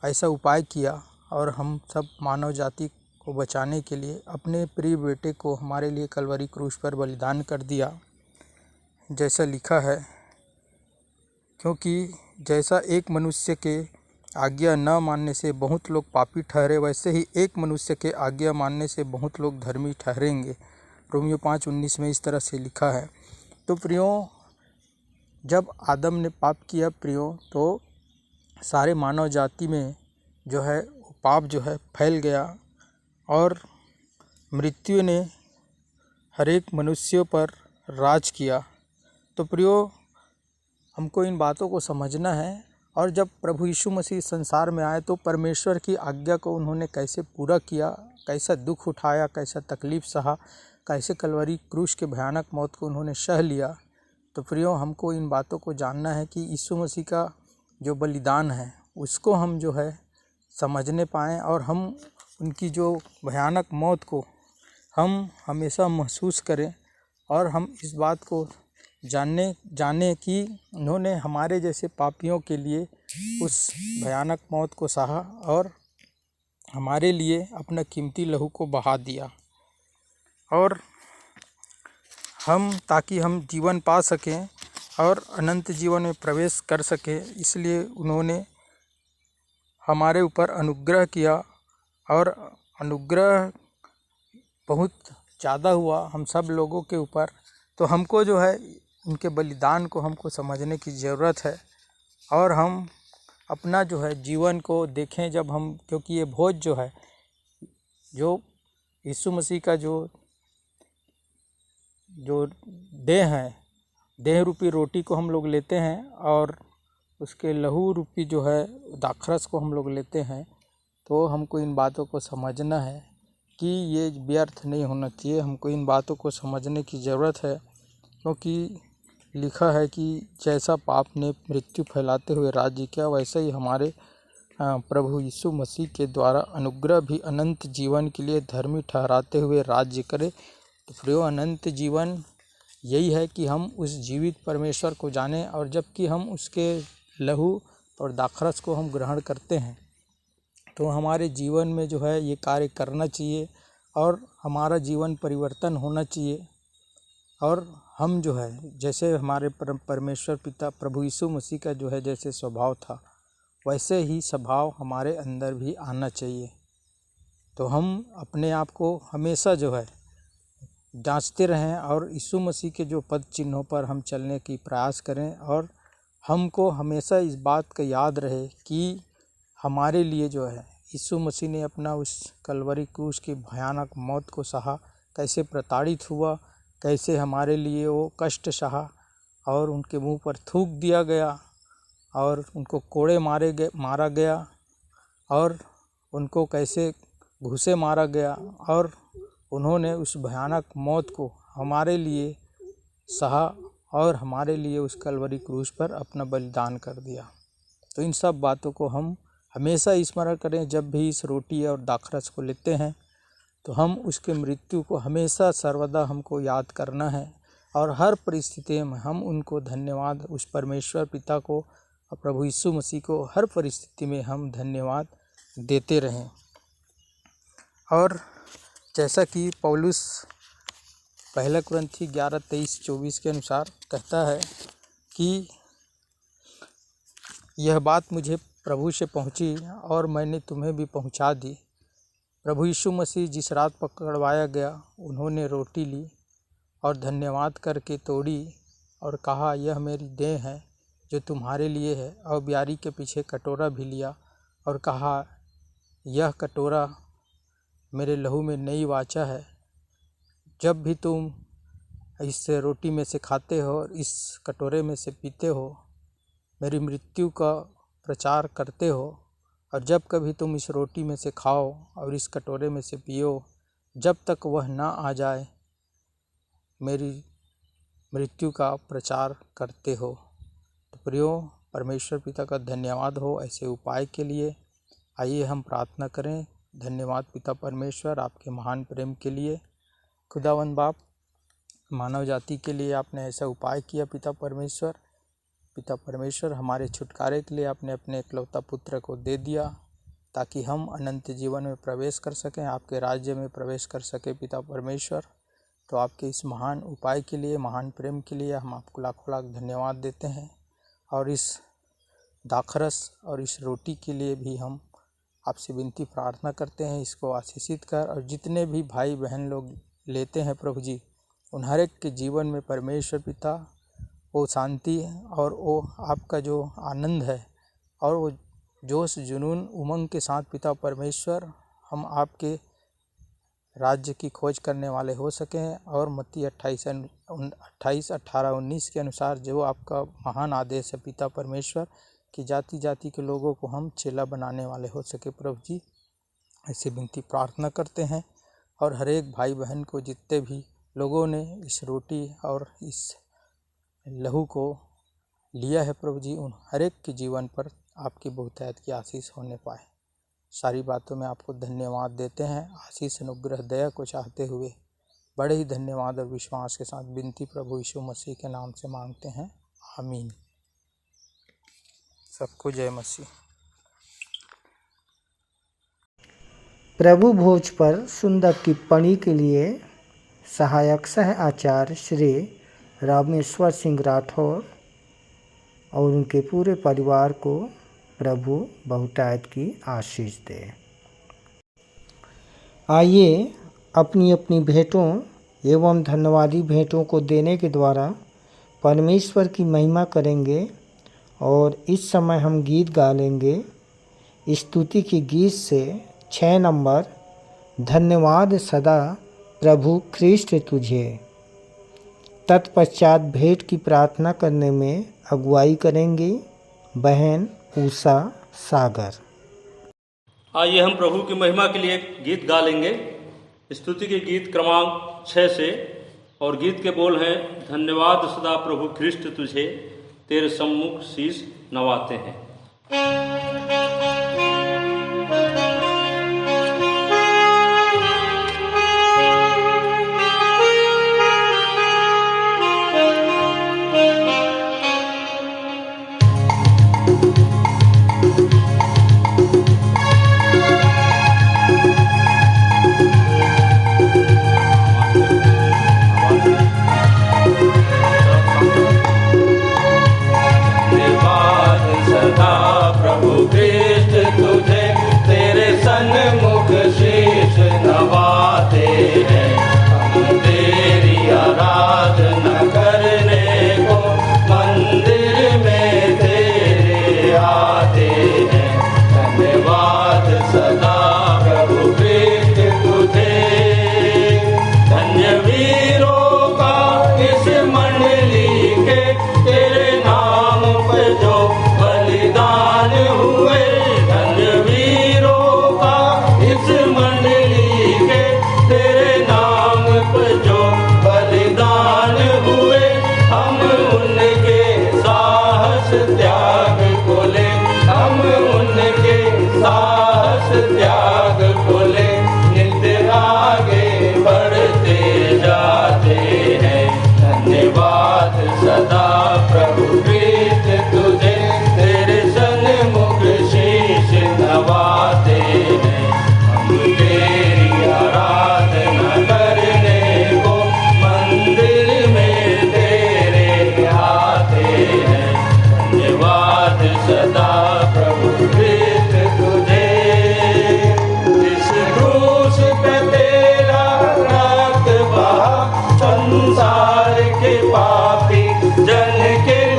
ऐसा उपाय किया और हम सब मानव जाति को बचाने के लिए अपने प्रिय बेटे को हमारे लिए कलवरी क्रूस पर बलिदान कर दिया। जैसा लिखा है, क्योंकि जैसा एक मनुष्य के आज्ञा न मानने से बहुत लोग पापी ठहरे, वैसे ही एक मनुष्य के आज्ञा मानने से बहुत लोग धर्मी ठहरेंगे। रोमियो 5:19 में इस तरह से लिखा है। तो प्रियो, जब आदम ने पाप किया प्रियो, तो सारे मानव जाति में जो है पाप जो है फैल गया और मृत्यु ने हर एक मनुष्यों पर राज किया। तो प्रियो, हमको इन बातों को समझना है। और जब प्रभु यीशु मसीह संसार में आए तो परमेश्वर की आज्ञा को उन्होंने कैसे पूरा किया, कैसा दुख उठाया, कैसा तकलीफ़ सहा, कैसे कलवरी क्रूस के भयानक मौत को उन्होंने सह लिया। तो प्रियो, हमको इन बातों को जानना है कि यीशु मसीह का जो बलिदान है उसको हम जो है समझने पाएँ और हम उनकी जो भयानक मौत को हम हमेशा महसूस करें और हम इस बात को जाने कि उन्होंने हमारे जैसे पापियों के लिए उस भयानक मौत को सहा और हमारे लिए अपना कीमती लहू को बहा दिया और ताकि हम जीवन पा सकें और अनंत जीवन में प्रवेश कर सकें। इसलिए उन्होंने हमारे ऊपर अनुग्रह किया और अनुग्रह बहुत ज़्यादा हुआ हम सब लोगों के ऊपर। तो हमको जो है उनके बलिदान को हमको समझने की ज़रूरत है और हम अपना जो है जीवन को देखें जब हम, क्योंकि ये भोज जो है, जो यीशु मसीह का जो देह है, देह रूपी रोटी को हम लोग लेते हैं और उसके लहू रूपी जो है दाखरस को हम लोग लेते हैं। तो हमको इन बातों को समझना है कि ये व्यर्थ नहीं होना चाहिए। हमको इन बातों को समझने की ज़रूरत है, क्योंकि लिखा है कि जैसा पाप ने मृत्यु फैलाते हुए राज्य किया, वैसे ही हमारे प्रभु यीशु मसीह के द्वारा अनुग्रह भी अनंत जीवन के लिए धर्मी ठहराते हुए राज्य करे। तो प्रियो, अनंत जीवन यही है कि हम उस जीवित परमेश्वर को जानें और जबकि हम उसके लहू और दाखरस को हम ग्रहण करते हैं तो हमारे जीवन में जो है ये कार्य करना चाहिए और हमारा जीवन परिवर्तन होना चाहिए। और हम जो है जैसे हमारे परमेश्वर पिता प्रभु यीशु मसीह का जो है जैसे स्वभाव था, वैसे ही स्वभाव हमारे अंदर भी आना चाहिए। तो हम अपने आप को हमेशा जो है जांचते रहें और यीशु मसीह के जो पद चिन्हों पर हम चलने की प्रयास करें और हमको हमेशा इस बात का याद रहे कि हमारे लिए जो है यीशु मसीह ने अपना उस कलवरी क्रूस की भयानक मौत को सहा, कैसे प्रताड़ित हुआ, कैसे हमारे लिए वो कष्ट सहा और उनके मुंह पर थूक दिया गया और उनको कोड़े मारा गया और उनको कैसे घूंसे मारा गया और उन्होंने उस भयानक मौत को हमारे लिए सहा और हमारे लिए उस कलवरी क्रूस पर अपना बलिदान कर दिया। तो इन सब बातों को हम हमेशा स्मरण करें। जब भी इस रोटी और दाखरस को लेते हैं तो हम उसके मृत्यु को हमेशा सर्वदा हमको याद करना है और हर परिस्थिति में हम उनको धन्यवाद, उस परमेश्वर पिता को और प्रभु यीशु मसीह को हर परिस्थिति में हम धन्यवाद देते रहें। और जैसा कि पौलुस 1 कुरिन्थी 11:23-24 के अनुसार कहता है कि यह बात मुझे प्रभु से पहुंची और मैंने तुम्हें भी पहुंचा दी। प्रभु यीशु मसीह जिस रात पकड़वाया गया, उन्होंने रोटी ली और धन्यवाद करके तोड़ी और कहा, यह मेरी देह है जो तुम्हारे लिए है। और ब्यारी के पीछे कटोरा भी लिया और कहा, यह कटोरा मेरे लहू में नई वाचा है। जब भी तुम इस रोटी में से खाते हो और इस कटोरे में से पीते हो, मेरी मृत्यु का प्रचार करते हो। और जब कभी तुम इस रोटी में से खाओ और इस कटोरे में से पियो, जब तक वह ना आ जाए, मेरी मृत्यु का प्रचार करते हो। तो प्रियो, परमेश्वर पिता का धन्यवाद हो ऐसे उपाय के लिए। आइए हम प्रार्थना करें। धन्यवाद पिता परमेश्वर, आपके महान प्रेम के लिए। खुदावंद बाप, मानव जाति के लिए आपने ऐसा उपाय किया पिता परमेश्वर। पिता परमेश्वर, हमारे छुटकारे के लिए आपने अपने एकलौता पुत्र को दे दिया ताकि हम अनंत जीवन में प्रवेश कर सकें, आपके राज्य में प्रवेश कर सकें पिता परमेश्वर। तो आपके इस महान उपाय के लिए, महान प्रेम के लिए हम आपको लाखों लाख धन्यवाद देते हैं। और इस दाखरस और इस रोटी के लिए भी हम आपसे विनती प्रार्थना करते हैं, इसको आशीषित कर। और जितने भी भाई बहन लोग लेते हैं प्रभु जी, उन हर एक के जीवन में परमेश्वर पिता वो शांति और वो आपका जो आनंद है और वो जोश जुनून उमंग के साथ पिता परमेश्वर हम आपके राज्य की खोज करने वाले हो सकें। और मत्ती 28:18-19 के अनुसार जो आपका महान आदेश है पिता परमेश्वर, कि जाति जाति के लोगों को हम चेला बनाने वाले हो सके प्रभु जी, ऐसी विनती प्रार्थना करते हैं। और हर एक भाई बहन को, जितने भी लोगों ने इस रोटी और इस लहू को लिया है प्रभु जी, उन हर एक के जीवन पर आपकी बहुतायत की आशीष होने पाए। सारी बातों में आपको धन्यवाद देते हैं। आशीष, अनुग्रह, दया को चाहते हुए बड़े ही धन्यवाद और विश्वास के साथ विनती प्रभु यीशु मसीह के नाम से मांगते हैं, आमीन। सबको जय मसीह। प्रभु भोज पर सुंदर टिप्पणी के लिए सहायक सह आचार्य श्री रामेश्वर सिंह राठौर और उनके पूरे परिवार को प्रभु बहुतायत की आशीष दे। आइए अपनी अपनी भेंटों एवं धन्यवादी भेंटों को देने के द्वारा परमेश्वर की महिमा करेंगे। और इस समय हम गीत गा लेंगे स्तुति के गीत से 6 नंबर, धन्यवाद सदा प्रभु ख्रीष्ट तुझे। तत्पश्चात भेंट की प्रार्थना करने में अगुवाई करेंगी बहन उषा सागर। आइए हम प्रभु की महिमा के लिए एक गीत गा लेंगे, स्तुति के गीत क्रमांक 6 से। और गीत के बोल हैं, धन्यवाद सदा प्रभु ख्रीष्ट तुझे, तेरे सम्मुख शीश नवाते हैं।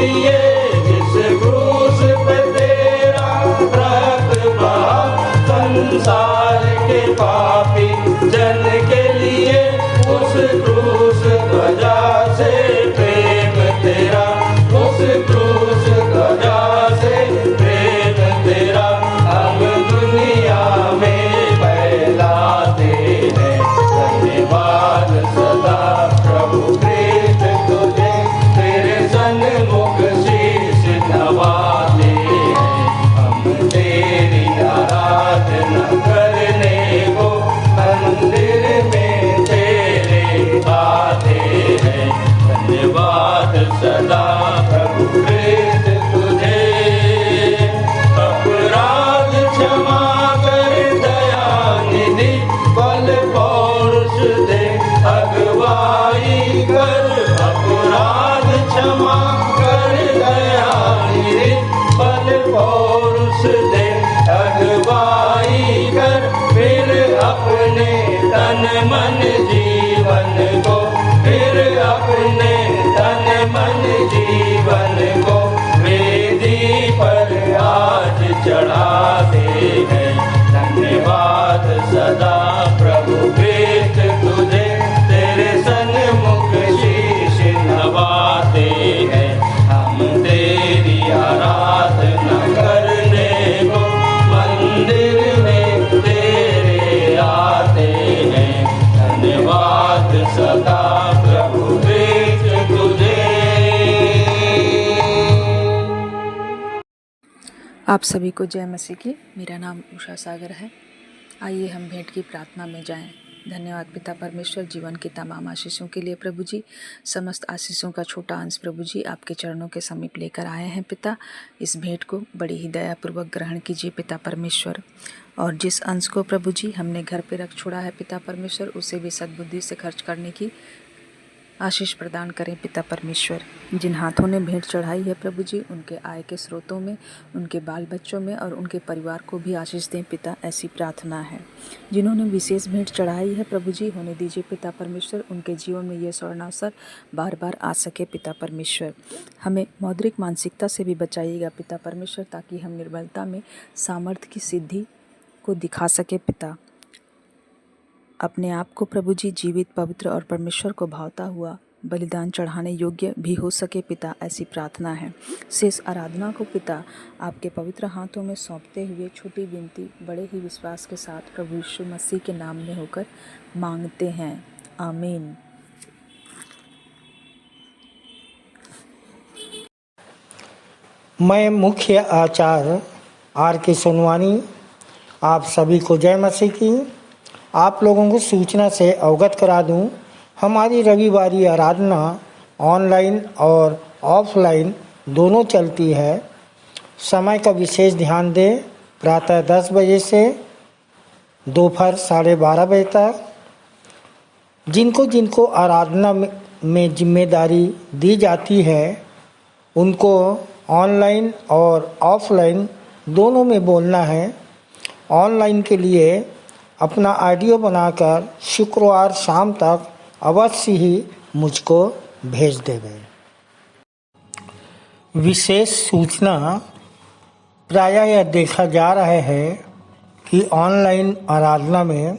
लिए जिस क्रूस पे तेरा रक्त बहा, संसार के पापी जन के लिए उस क्रूस ध्वजा से प्रेम तेरा, उस क्रूस ध्वजा से प्रेम तेरा हम दुनिया में फैलाते हैं। धन्यवाद सदा प्रभु कृष्ण तुझे, तेरे सन्मुख शीश नवाते हैं। हम तेरी आराधना करने को मंदिर में तेरे आते हैं। धन्यवाद सदा प्रभु कृष्ण तुझे। अपराध क्षमा कर दया निधि, बल पौरुष दे अगुवाई कर। अपराध क्षमा कर दया निधि, बल पौरुष दे अगुवाई कर। फिर अपने तन मन जीवन को, फिर अपने तन मन जीवन को वेदी पर आज चढ़ाते हैं। धन्यवाद सदा प्रभु कृष्ण तुझे, तेरे सन्मुख शीश नवाते हैं। हम तेरी आराधना करने को मंदिर में तेरे आते हैं। धन्यवाद सदा प्रभु कृष्ण तुझे। आप सभी को जय मसीह की। मेरा नाम उषा सागर है। आइए हम भेंट की प्रार्थना में जाएं। धन्यवाद पिता परमेश्वर, जीवन की तमाम आशीषों के लिए प्रभु जी। समस्त आशीषों का छोटा अंश प्रभु जी आपके चरणों के समीप लेकर आए हैं पिता। इस भेंट को बड़ी ही दयापूर्वक ग्रहण कीजिए पिता परमेश्वर। और जिस अंश को प्रभु जी हमने घर पे रख छोड़ा है पिता परमेश्वर, उसे भी सद्बुद्धि से खर्च करने की आशीष प्रदान करें पिता परमेश्वर। जिन हाथों ने भेंट चढ़ाई है प्रभु जी, उनके आय के स्रोतों में, उनके बाल बच्चों में और उनके परिवार को भी आशीष दें पिता, ऐसी प्रार्थना है। जिन्होंने विशेष भेंट चढ़ाई है प्रभु जी, होने दीजिए पिता परमेश्वर, उनके जीवन में ये स्वर्णावसर बार बार आ सके पिता परमेश्वर। हमें मौद्रिक मानसिकता से भी बचाइएगा पिता परमेश्वर, ताकि हम निर्बलता में सामर्थ्य की सिद्धि को दिखा सके पिता। अपने आप को प्रभु जी जीवित, पवित्र और परमेश्वर को भावता हुआ बलिदान चढ़ाने योग्य भी हो सके पिता, ऐसी प्रार्थना है। शेष आराधना को पिता आपके पवित्र हाथों में सौंपते हुए छोटी विनती बड़े ही विश्वास के साथ प्रभु यीशु मसीह के नाम में होकर मांगते हैं, आमीन। मैं मुख्य आचार्य R.K. सोनवानी आप सभी को जय मसीह की। आप लोगों को सूचना से अवगत करा दूं, हमारी रविवारी आराधना ऑनलाइन और ऑफलाइन दोनों चलती है। समय का विशेष ध्यान दें, प्रातः 10 बजे से दोपहर 12:30 बजे तक। जिनको जिनको आराधना में जिम्मेदारी दी जाती है, उनको ऑनलाइन और ऑफलाइन दोनों में बोलना है। ऑनलाइन के लिए अपना ऑडियो बनाकर शुक्रवार शाम तक अवश्य ही मुझको भेज देवे। विशेष सूचना प्रायः यह देखा जा रहा है कि ऑनलाइन आराधना में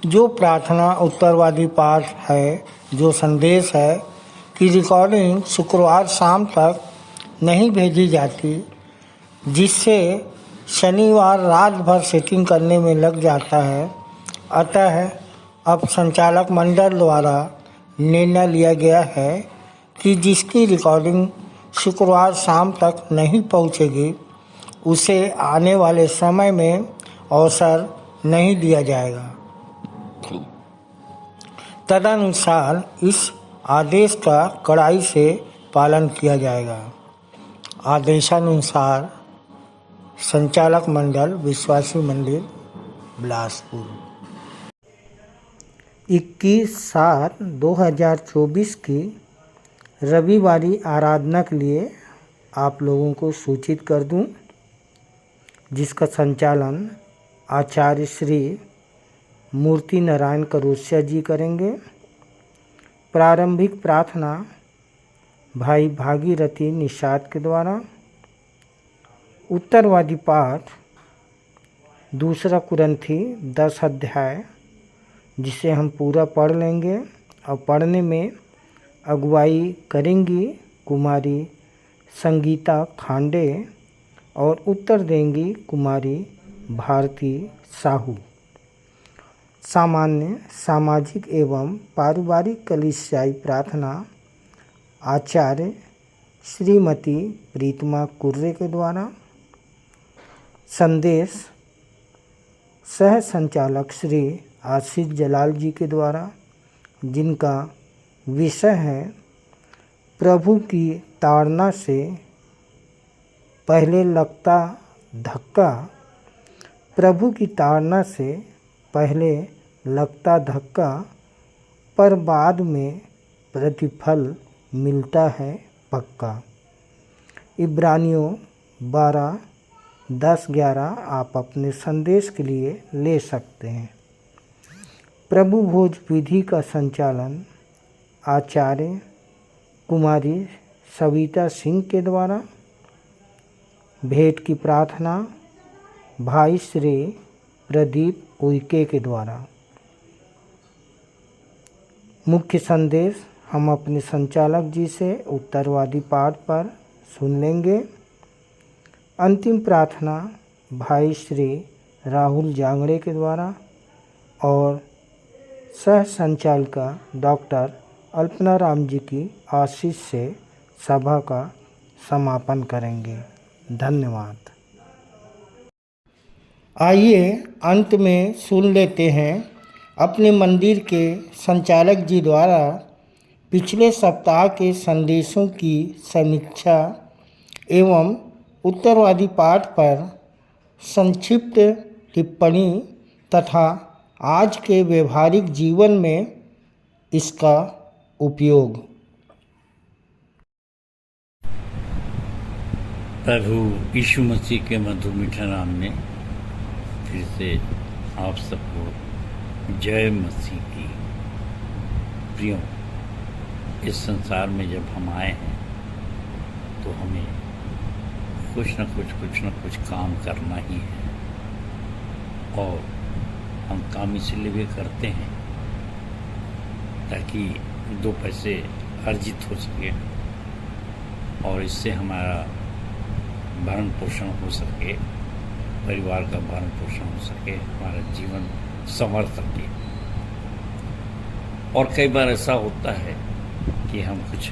जो प्रार्थना उत्तरवादी पाठ है, जो संदेश है, की रिकॉर्डिंग शुक्रवार शाम तक नहीं भेजी जाती, जिससे शनिवार रात भर सेटिंग करने में लग जाता है। अतः अब संचालक मंडल द्वारा निर्णय लिया गया है कि जिसकी रिकॉर्डिंग शुक्रवार शाम तक नहीं पहुंचेगी, उसे आने वाले समय में अवसर नहीं दिया जाएगा। तदनुसार इस आदेश का कड़ाई से पालन किया जाएगा। आदेशानुसार संचालक मंडल, विश्वासी मंदिर, बिलासपुर। 21/7/2024 की रविवारी आराधना के लिए आप लोगों को सूचित कर दूं, जिसका संचालन आचार्य श्री मूर्ति नारायण करोसिया जी करेंगे। प्रारंभिक प्रार्थना भाई भागीरथी निषाद के द्वारा। उत्तरवादी पाठ दूसरा कुरंथी 10 अध्याय, जिसे हम पूरा पढ़ लेंगे और पढ़ने में अगुवाई करेंगी कुमारी संगीता खांडे और उत्तर देंगी कुमारी भारती साहू। सामान्य सामाजिक एवं पारिवारिक कलीसियाई प्रार्थना आचार्य श्रीमती प्रीतमा कुर्रे के द्वारा। संदेश सह संचालक श्री आशीष जलाल जी के द्वारा, जिनका विषय है प्रभु की ताड़ना से पहले लगता धक्का। प्रभु की ताड़ना से पहले लगता धक्का, पर बाद में प्रतिफल मिलता है पक्का। इब्रानियों 12:10-11 आप अपने संदेश के लिए ले सकते हैं। प्रभु भोज विधि का संचालन आचार्य कुमारी सविता सिंह के द्वारा। भेंट की प्रार्थना भाई श्री प्रदीप उइके के द्वारा। मुख्य संदेश हम अपने संचालक जी से उत्तरवादी पाठ पर सुन लेंगे। अंतिम प्रार्थना भाई श्री राहुल जांगड़े के द्वारा और सह संचालिका डॉक्टर अल्पना राम जी की आशीष से सभा का समापन करेंगे। धन्यवाद। आइए अंत में सुन लेते हैं अपने मंदिर के संचालक जी द्वारा पिछले सप्ताह के संदेशों की समीक्षा एवं उत्तरवादी पाठ पर संक्षिप्त टिप्पणी तथा आज के व्यवहारिक जीवन में इसका उपयोग। प्रभु यीशु मसीह के मधुर मीठा नाम में फिर से आप सबको जय मसीह की। प्रियो, इस संसार में जब हम आए हैं तो हमें कुछ न कुछ काम करना ही है और हम काम इसलिए करते हैं ताकि 2 पैसे अर्जित हो सके और इससे हमारा भरण पोषण हो सके, परिवार का भरण पोषण हो सके, हमारा जीवन संवर सके। और कई बार ऐसा होता है कि हम कुछ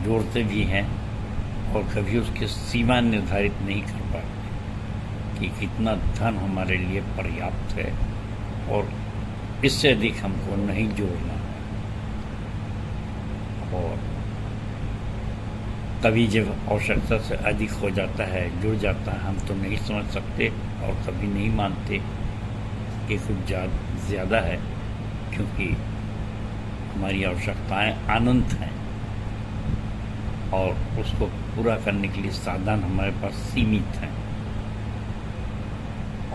जोड़ते भी हैं और कभी उसकी सीमा निर्धारित नहीं कर पाते कि कितना धन हमारे लिए पर्याप्त है और इससे अधिक हमको नहीं जोड़ना है। और कभी जब आवश्यकता से अधिक हो जाता है, जुड़ जाता है, हम तो नहीं समझ सकते और कभी नहीं मानते कि कुछ ज़्यादा है, क्योंकि हमारी आवश्यकताएं अनंत हैं और उसको पूरा करने के लिए साधन हमारे पास सीमित हैं।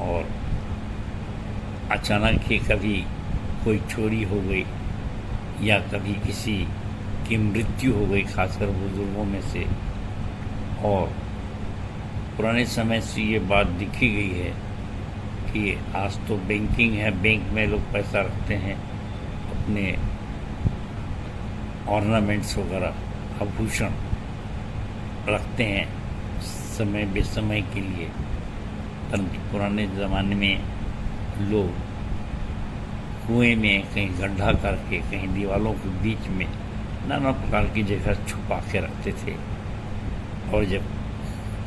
और अचानक ही कभी कोई चोरी हो गई या कभी किसी की मृत्यु हो गई, खासकर बुजुर्गों में से। और पुराने समय से ये बात दिखी गई है कि आज तो बैंकिंग है, बैंक में लोग पैसा रखते हैं, अपने ऑर्नामेंट्स वगैरह, आभूषण रखते हैं समय बेसमय के लिए। परंतु पुराने ज़माने में लोग कुएं में कहीं गड्ढा करके, कहीं दीवारों के बीच में नाना प्रकार की जगह छुपा के रखते थे। और जब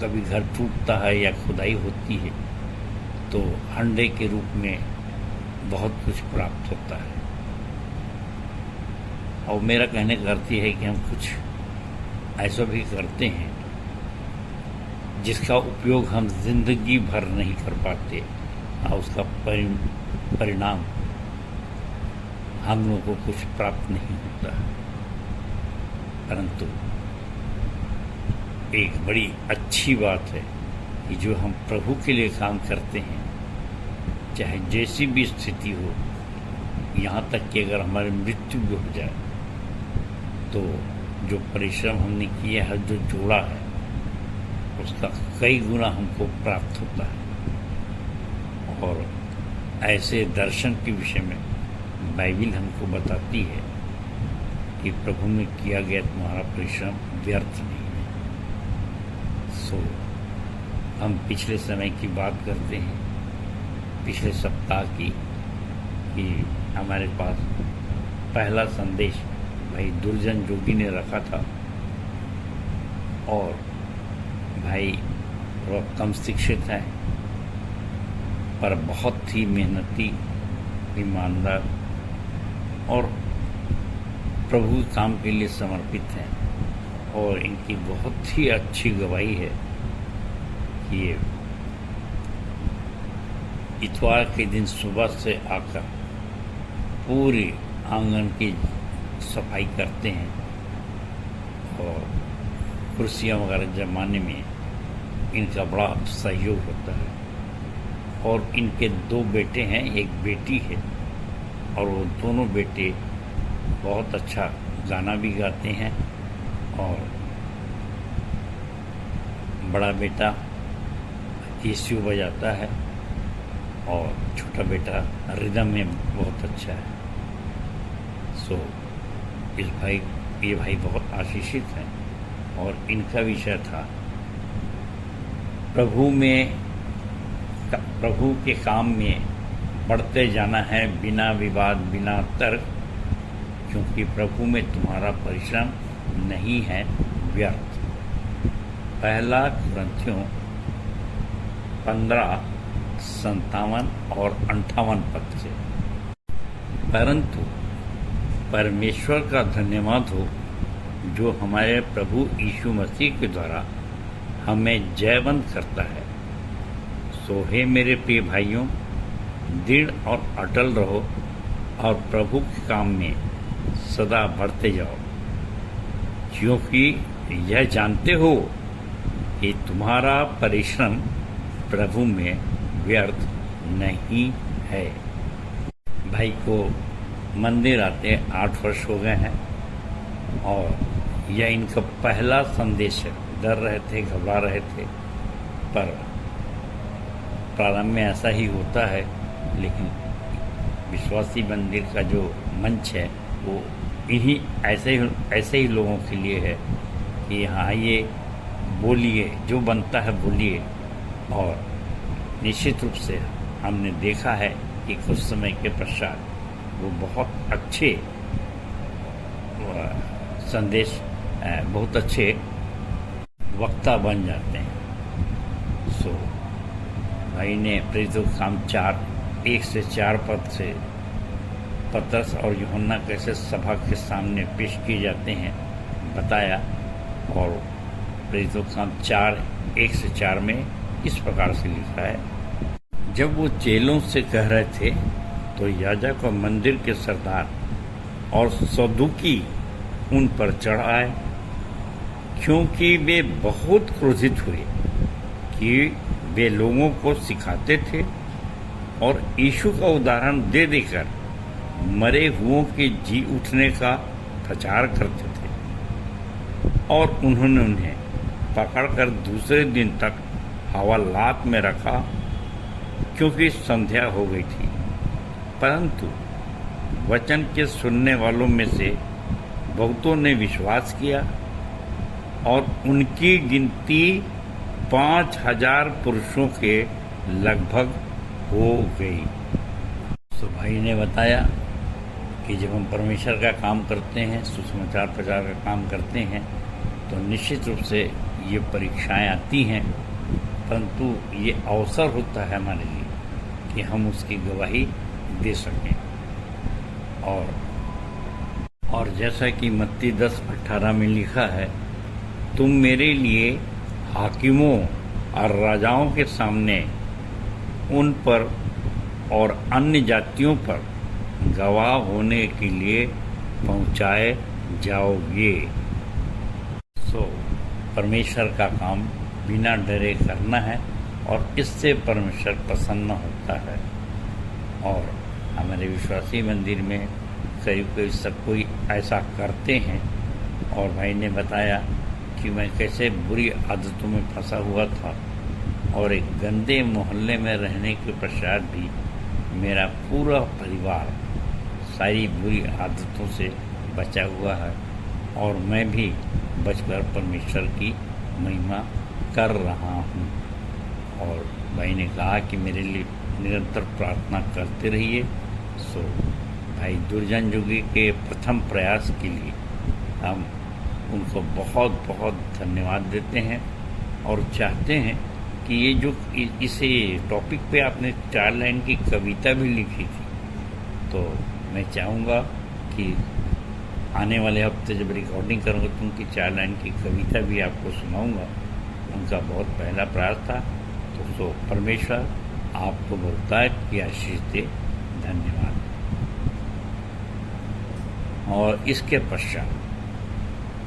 कभी घर टूटता है या खुदाई होती है तो अंडे के रूप में बहुत कुछ प्राप्त होता है। और मेरा कहने का अर्थ है कि हम कुछ ऐसा भी करते हैं जिसका उपयोग हम जिंदगी भर नहीं कर पाते और उसका परिणाम हम लोगों को कुछ प्राप्त नहीं होता। परंतु एक बड़ी अच्छी बात है कि जो हम प्रभु के लिए काम करते हैं, चाहे जैसी भी स्थिति हो, यहाँ तक कि अगर हमारी मृत्यु भी हो जाए तो जो परिश्रम हमने किया है, जो जोड़ा है, उसका कई गुना हमको प्राप्त होता है। और ऐसे दर्शन के विषय में बाइबिल हमको बताती है कि प्रभु में किया गया तुम्हारा परिश्रम व्यर्थ नहीं है। सो हम पिछले समय की बात करते हैं, पिछले सप्ताह की, कि हमारे पास पहला संदेश भाई दुर्जन जोगी ने रखा था। और भाई बहुत कम शिक्षित है, पर बहुत ही मेहनती, ईमानदार और प्रभु काम के लिए समर्पित हैं। और इनकी बहुत ही अच्छी गवाही है कि ये इतवार के दिन सुबह से आकर पूरी आंगन की सफाई करते हैं और कुर्सियाँ वगैरह जमाने में इनका बड़ा सहयोग होता है। और इनके 2 बेटे हैं, एक बेटी है, और वो दोनों बेटे बहुत अच्छा गाना भी गाते हैं। और बड़ा बेटा केसियो बजाता है और छोटा बेटा रिदम में बहुत अच्छा है। सो ये भाई बहुत आशीषित हैं। और इनका विषय था प्रभु के काम में बढ़ते जाना है बिना विवाद, बिना तर्क, क्योंकि प्रभु में तुम्हारा परिश्रम नहीं है व्यर्थ। पहला कुरिन्थियों 15:57 और 58 पद से। परंतु परमेश्वर का धन्यवाद हो जो हमारे प्रभु यीशु मसीह के द्वारा हमें जयवंत करता है। सो हे मेरे प्रिय भाइयों, दृढ़ और अटल रहो और प्रभु के काम में सदा बढ़ते जाओ, क्योंकि यह जानते हो कि तुम्हारा परिश्रम प्रभु में व्यर्थ नहीं है। भाई को मंदिर आते 8 वर्ष हो गए हैं और यह इनका पहला संदेश है। डर रहे थे, घबरा रहे थे, पर प्रारंभ में ऐसा ही होता है। लेकिन विश्वासी मंदिर का जो मंच है वो इन्हीं ऐसे ही लोगों के लिए है कि हाँ, ये बोलिए, जो बनता है बोलिए। और निश्चित रूप से हमने देखा है कि कुछ समय के पश्चात वो बहुत अच्छे संदेश, बहुत अच्छे वक्ता बन जाते हैं। सो भाई ने प्रेरितों का काम 1 से 4 पद से पतरस और यूहन्ना कैसे सभा के सामने पेश किए जाते हैं बताया। और प्रेरितों का काम 1 से 4 में इस प्रकार से लिखा है, जब वो चेलों से कह रहे थे तो याजक और मंदिर के सरदार और सदूकी उन पर चढ़ आए, क्योंकि वे बहुत क्रोधित हुए कि वे लोगों को सिखाते थे और यीशु का उदाहरण दे देकर मरे हुओं के जी उठने का प्रचार करते थे। और उन्होंने उन्हें पकड़कर दूसरे दिन तक हवालात में रखा, क्योंकि संध्या हो गई थी। परंतु वचन के सुनने वालों में से बहुतों ने विश्वास किया और उनकी गिनती 5000 पुरुषों के लगभग हो गई। तो भाई ने बताया कि जब हम परमेश्वर का काम करते हैं, सुसमाचार प्रचार का काम करते हैं, तो निश्चित रूप से ये परीक्षाएं आती हैं, परंतु ये अवसर होता है हमारे लिए कि हम उसकी गवाही दे सकें। और जैसा कि मत्ती 10:18 में लिखा है, तुम मेरे लिए हाकिमों और राजाओं के सामने उन पर और अन्य जातियों पर गवाह होने के लिए पहुंचाए जाओगे। सो परमेश्वर का काम बिना डरे करना है और इससे परमेश्वर प्रसन्न होता है। और हमारे विश्वासी मंदिर में करीब सब कोई ऐसा करते हैं और भाई ने बताया कि मैं कैसे बुरी आदतों में फंसा हुआ था और एक गंदे मोहल्ले में रहने के पश्चात भी मेरा पूरा परिवार सारी बुरी आदतों से बचा हुआ है और मैं भी बचकर परमेश्वर की महिमा कर रहा हूँ। और भाई ने कहा कि मेरे लिए निरंतर प्रार्थना करते रहिए। सो भाई दुर्जन जोगी के प्रथम प्रयास के लिए हम उनको बहुत बहुत धन्यवाद देते हैं और चाहते हैं कि ये जो इसे टॉपिक पे आपने 4 लाइन की कविता भी लिखी थी, तो मैं चाहूँगा कि आने वाले हफ्ते जब रिकॉर्डिंग करूँगा तो उनकी 4 लाइन की कविता भी आपको सुनाऊँगा। उनका बहुत पहला प्रयास था। तो परमेश्वर आपको बहुतायत की आशीष दे। धन्यवाद। और इसके पश्चात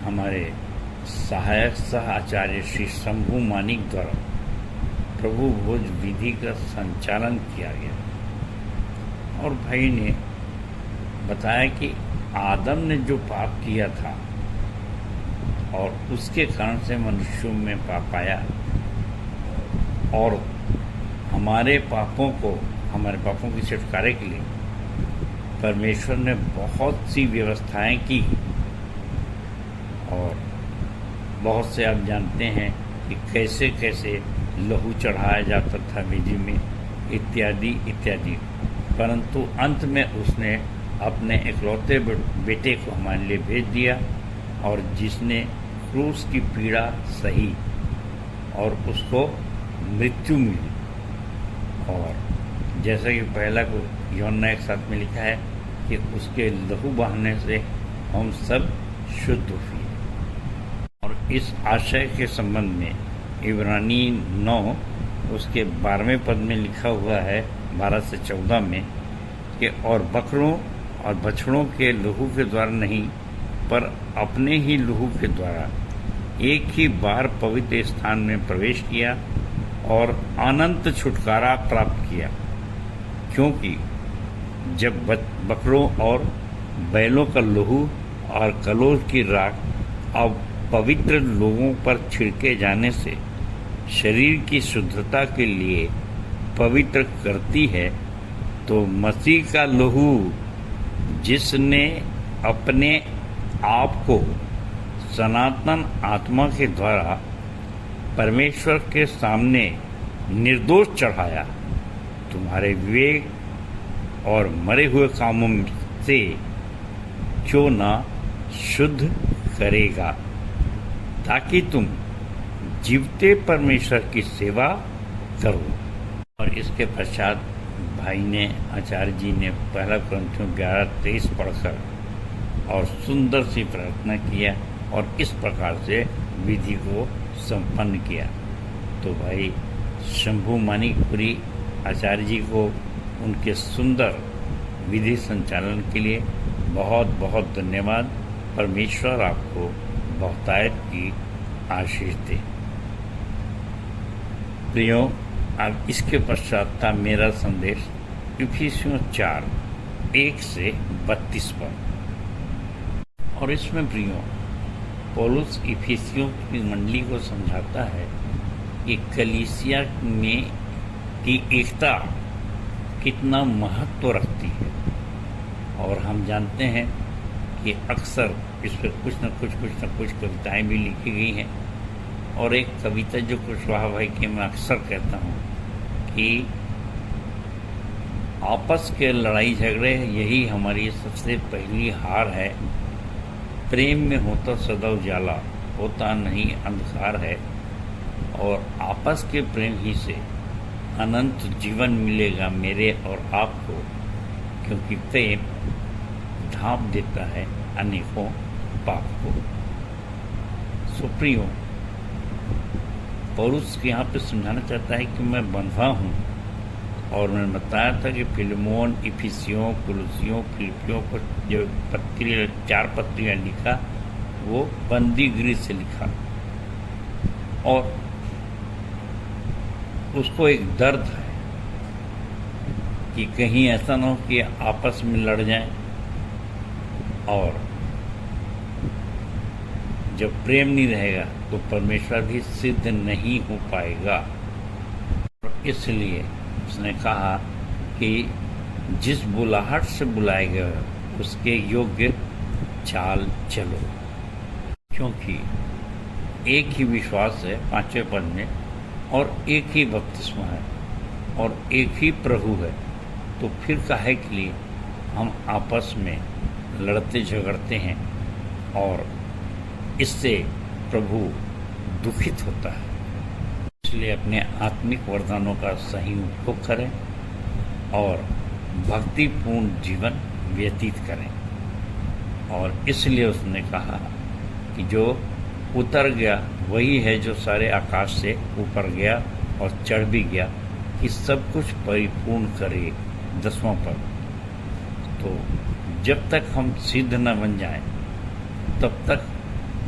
हमारे सहायक सह आचार्य श्री शंभू मानिक द्वारा प्रभु भोज विधि का संचालन किया गया और भाई ने बताया कि आदम ने जो पाप किया था और उसके कारण से मनुष्यों में पाप आया और हमारे पापों की छुटकारे के लिए परमेश्वर ने बहुत सी व्यवस्थाएं की और बहुत से आप जानते हैं कि कैसे कैसे लहू चढ़ाया जाता था वेदी में इत्यादि इत्यादि, परंतु अंत में उसने अपने इकलौते बेटे को हमारे लिए भेज दिया और जिसने क्रूस की पीड़ा सही और उसको मृत्यु मिली। और जैसा कि पहला को यूहन्ना 1:7 में लिखा है कि उसके लहू बहाने से हम सब शुद्ध हुए। और इस आशय के संबंध में इब्रानी 9 उसके 12वें पद में लिखा हुआ है 12 से 14 में कि और बकरों और बछड़ों के लहू के द्वारा नहीं पर अपने ही लहू के द्वारा एक ही बार पवित्र स्थान में प्रवेश किया और अनंत छुटकारा प्राप्त किया, क्योंकि जब बकरों और बैलों का लहू और कलोज की राख अब पवित्र लोगों पर छिड़के जाने से शरीर की शुद्धता के लिए पवित्र करती है, तो मसीह का लहू जिसने अपने आप को सनातन आत्मा के द्वारा परमेश्वर के सामने निर्दोष चढ़ाया, तुम्हारे विवेक और मरे हुए कामों से क्यों न शुद्ध करेगा, ताकि तुम जीवते परमेश्वर की सेवा करो। और इसके पश्चात भाई ने आचार्य जी ने पहला कुरिन्थियों 11:23 पढ़कर और सुंदर सी प्रार्थना किया और इस प्रकार से विधि को संपन्न किया। तो भाई शंभू मानिकपुरी आचार्य जी को उनके सुंदर विधि संचालन के लिए बहुत बहुत धन्यवाद। परमेश्वर आपको बहुतायत की आशीष दे। प्रियो, अब इसके पश्चात था मेरा संदेश इफिसियों 4:1 से 32 पर। और इसमें प्रियो पौलुस इफिसियों की मंडली को समझाता है कि कलीसिया में की एकता कितना महत्व रखती है। और हम जानते हैं कि अक्सर इस पर कुछ न कुछ कविताएं भी लिखी गई हैं। और एक कविता जो कुशवाहा भाई की मैं अक्सर कहता हूँ कि आपस के लड़ाई झगड़े यही हमारी सबसे पहली हार है। प्रेम में होता सदा उजाला, होता नहीं अंधकार है। और आपस के प्रेम ही से अनंत जीवन मिलेगा मेरे और आपको, क्योंकि प्रेम ढांप देता है अनेकों पाप को। सुप्रियो, पौलुस यहाँ पे समझाना चाहता है कि मैं बंधा हूँ। और मैंने बताया था कि फिलमोन, इफिसियों, कुलुसियों, फिलिपियों को जो 4 पत्रियाँ लिखा वो बंदी गृह से लिखा। और उसको एक दर्द है कि कहीं ऐसा ना हो कि आपस में लड़ जाएं और जब प्रेम नहीं रहेगा तो परमेश्वर भी सिद्ध नहीं हो पाएगा। और इसलिए उसने कहा कि जिस बुलाहट से बुलाए गए उसके योग्य चाल चलो, क्योंकि एक ही विश्वास है 5वें पद में, और एक ही बपतिस्मा है और एक ही प्रभु है। तो फिर काहे के लिए हम आपस में लड़ते झगड़ते हैं, और इससे प्रभु दुखित होता है। इसलिए अपने आत्मिक वरदानों का सही उपयोग करें और भक्तिपूर्ण जीवन व्यतीत करें। और इसलिए उसने कहा कि जो उतर गया वही है जो सारे आकाश से ऊपर गया और चढ़ भी गया, कि सब कुछ परिपूर्ण करे। 10वां पद। तो जब तक हम सिद्ध न बन जाएं, तब तक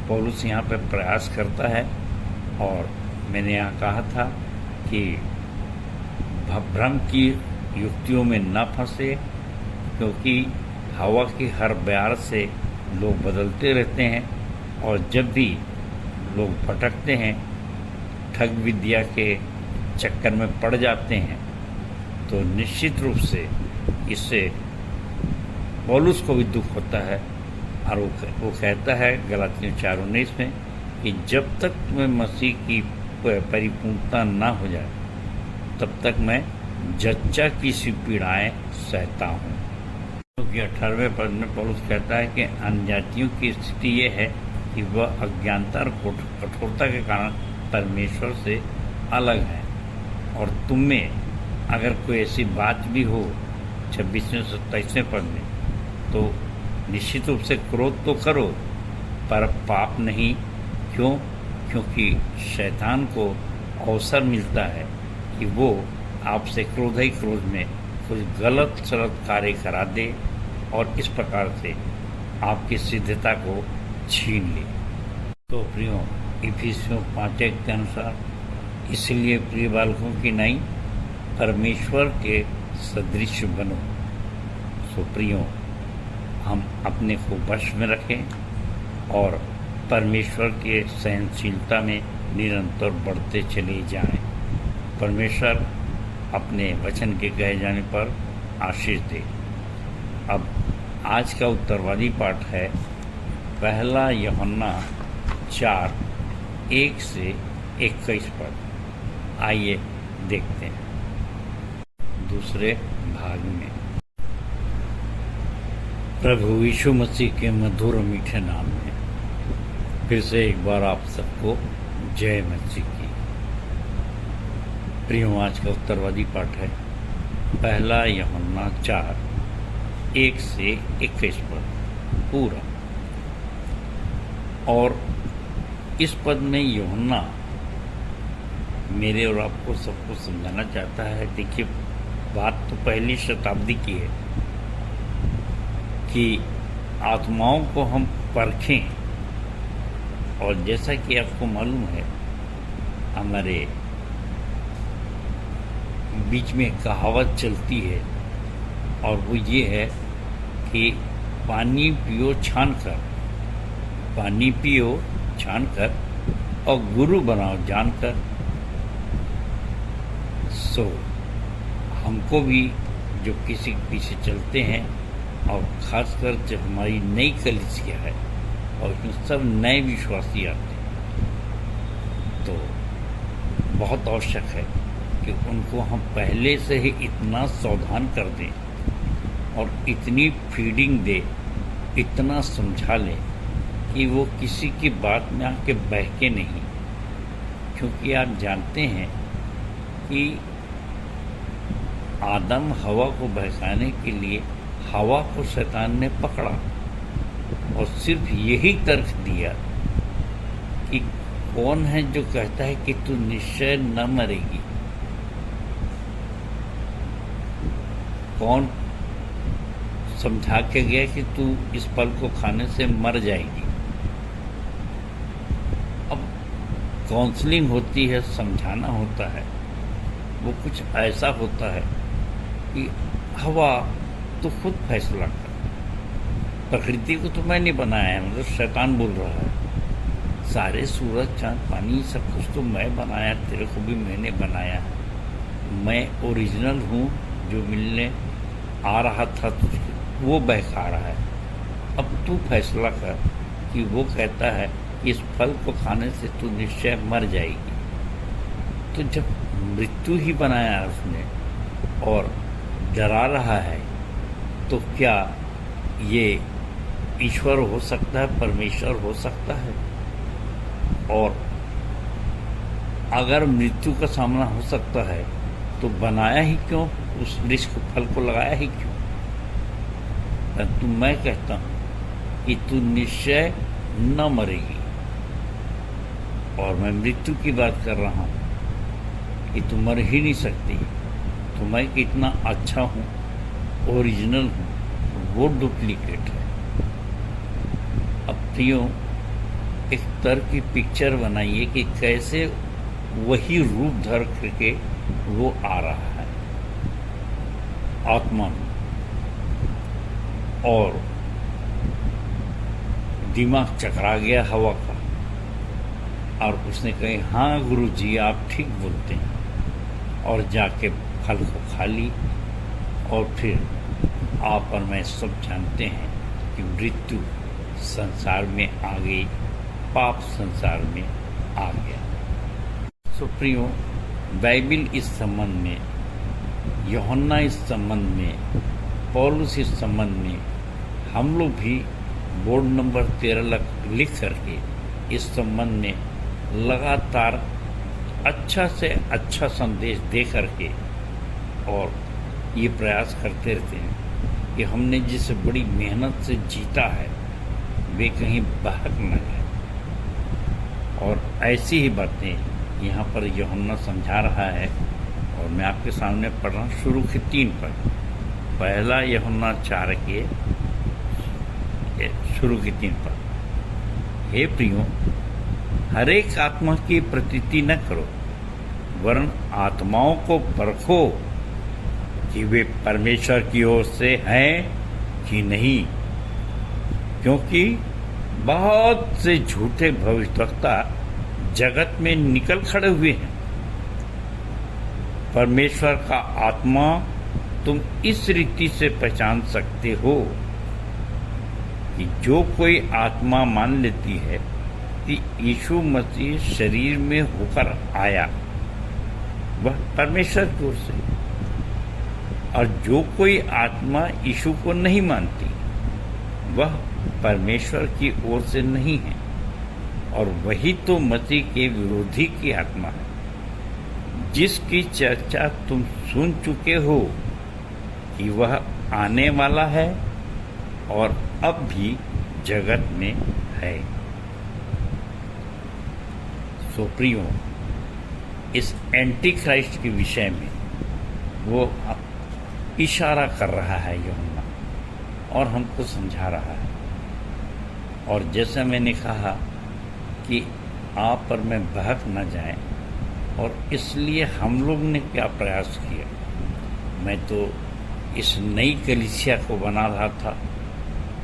पौलुस यहाँ पे प्रयास करता है। और मैंने यहाँ कहा था कि भ्रम की युक्तियों में न फंसे, क्योंकि हवा की हर बयार से लोग बदलते रहते हैं, और जब भी लोग भटकते हैं, ठग विद्या के चक्कर में पड़ जाते हैं, तो निश्चित रूप से इससे पौलुस को भी दुख होता है। और वो कहता है गलातियों 4:19 में कि जब तक तुम्हें मसीह की परिपूर्णता ना हो जाए, तब तक मैं जच्चा की सी पीड़ाएं सहता हूँ। क्योंकि 18वें पद में पौलुस कहता है कि अन्यजातियों की स्थिति ये है कि वह अज्ञानता और कठोरता के कारण परमेश्वर से अलग है। और तुम में अगर कोई ऐसी बात भी हो 26वें 27वें पद में, तो निश्चित रूप से क्रोध तो करो, पर पाप नहीं। क्यों? क्योंकि शैतान को अवसर मिलता है कि वो आपसे क्रोध ही क्रोध में कुछ गलत सलत कार्य करा दे और इस प्रकार से आपकी सिद्धता को छीन ले। तो प्रियो, इफिसियों 5:1 के अनुसार, इसलिए प्रिय बालकों की नहीं, परमेश्वर के सदृश बनो। सो प्रियो, हम अपने को वश में रखें और परमेश्वर के सहनशीलता में निरंतर बढ़ते चले जाएं। परमेश्वर अपने वचन के कहे जाने पर आशीष दे। अब आज का उत्तरवादी पाठ है 1 यूहन्ना 4:1 से 21 पद। आइए देखते हैं दूसरे भाग में। प्रभु यीशु मसीह के मधुर मीठे नाम में फिर से एक बार आप सबको जय मसीह की। प्रियो, आज का उत्तरवादी पाठ है 1 यूहन्ना 4:1 से 21 पद पूरा। और इस पद में यूहन्ना मेरे और आपको सबको समझाना चाहता है। देखिए, बात तो पहली शताब्दी की है कि आत्माओं को हम परखें। और जैसा कि आपको मालूम है, हमारे बीच में कहावत चलती है, और वो ये है कि पानी पियो छानकर, पानी पियो छानकर और गुरु बनाओ जानकर। सो हमको भी जो किसी के पीछे चलते हैं, और ख़ासकर जो हमारी नई कलीसिया है और उसमें सब नए विश्वासी आते हैं, तो बहुत आवश्यक है कि उनको हम पहले से ही इतना सावधान कर दें और इतनी फीडिंग दें, इतना समझा लें कि वो किसी की बात में आके बहके नहीं। क्योंकि आप जानते हैं कि आदम हवा को बहकाने के लिए हवा को शैतान ने पकड़ा और सिर्फ यही तर्क दिया कि कौन है जो कहता है कि तू निश्चय न मरेगी, कौन समझा के गया कि तू इस फल को खाने से मर जाएगी। अब काउंसलिंग होती है, समझाना होता है, वो कुछ ऐसा होता है कि हवा तो खुद फैसला कर, प्रकृति को तो मैं नहीं बनाया है, मतलब शैतान बोल रहा है, सारे सूरज चांद पानी सब कुछ तो मैं बनाया, तेरे को भी मैंने बनाया। मैं ओरिजिनल हूँ, जो मिलने आ रहा था तुझको वो बहका रहा है। अब तू फैसला कर कि वो कहता है इस फल को खाने से तू निश्चय मर जाएगी। तो जब मृत्यु ही बनाया उसने और डरा रहा है, तो क्या ये ईश्वर हो सकता है, परमेश्वर हो सकता है? और अगर मृत्यु का सामना हो सकता है तो बनाया ही क्यों, उस वृक्ष को फल को लगाया ही क्यों? परंतु मैं कहता हूं कि तू निश्चय न मरेगी। और मैं मृत्यु की बात कर रहा हूं कि तू मर ही नहीं सकती। तो मैं कितना अच्छा हूं, ओरिजिनल हूं, वो डुप्लीकेट है। अब प्रियो, एक तरह की पिक्चर बनाइए कि कैसे वही रूप धर करके वो आ रहा है आत्मा में, और दिमाग चकरा गया हवा का, और उसने कही हाँ गुरुजी आप ठीक बोलते हैं, और जाके फल को खा ली। और फिर आप और मैं सब जानते हैं कि मृत्यु संसार में आ गई, पाप संसार में आ गया। सो प्रियो, बाइबिल इस संबंध में, यूहन्ना इस संबंध में, पौलुस इस संबंध में, हम लोग भी बोर्ड नंबर 13 लिख करके इस संबंध में लगातार अच्छा से अच्छा संदेश दे करके और ये प्रयास करते रहते हैं कि हमने जिसे बड़ी मेहनत से जीता है वे कहीं बहक न गए। और ऐसी ही बातें यहाँ पर यूहन्ना समझा रहा है, और मैं आपके सामने पढ़ रहा हूँ शुरू के 3 पद। पहला यूहन्ना 4 के शुरू के 3 पद। हे प्रियो, हर एक आत्मा की प्रतीति न करो, वरन आत्माओं को परखो कि वे परमेश्वर की ओर से हैं कि नहीं, क्योंकि बहुत से झूठे भविष्यवक्ता जगत में निकल खड़े हुए हैं। परमेश्वर का आत्मा तुम इस रीति से पहचान सकते हो कि जो कोई आत्मा मान लेती है कि यीशु मसीह शरीर में होकर आया, वह परमेश्वर की ओर से, और जो कोई आत्मा यीशु को नहीं मानती वह परमेश्वर की ओर से नहीं है, और वही तो मसीह के विरोधी की आत्मा है, जिसकी चर्चा तुम सुन चुके हो कि वह आने वाला है और अब भी जगत में है। सो प्रियो, इस एंटी क्राइस्ट के विषय में वो इशारा कर रहा है यूहन्ना, और हमको समझा रहा है। और जैसा मैंने कहा कि आप पर मैं बहक न जाए, और इसलिए हम लोग ने क्या प्रयास किया, मैं तो इस नई कलीसिया को बना रहा था।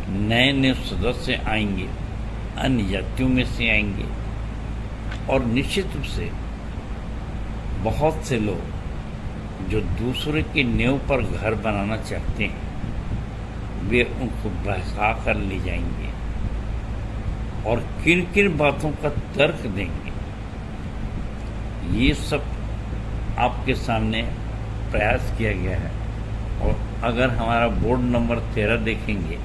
नए नए सदस्य आएंगे, अन्य जातियों में से आएंगे, और निश्चित रूप से बहुत से लोग जो दूसरे के नींव पर घर बनाना चाहते हैं, वे उनको बहका कर ले जाएंगे और किन किन बातों का तर्क देंगे। ये सब आपके सामने प्रयास किया गया है। और अगर हमारा बोर्ड नंबर 13 देखेंगे,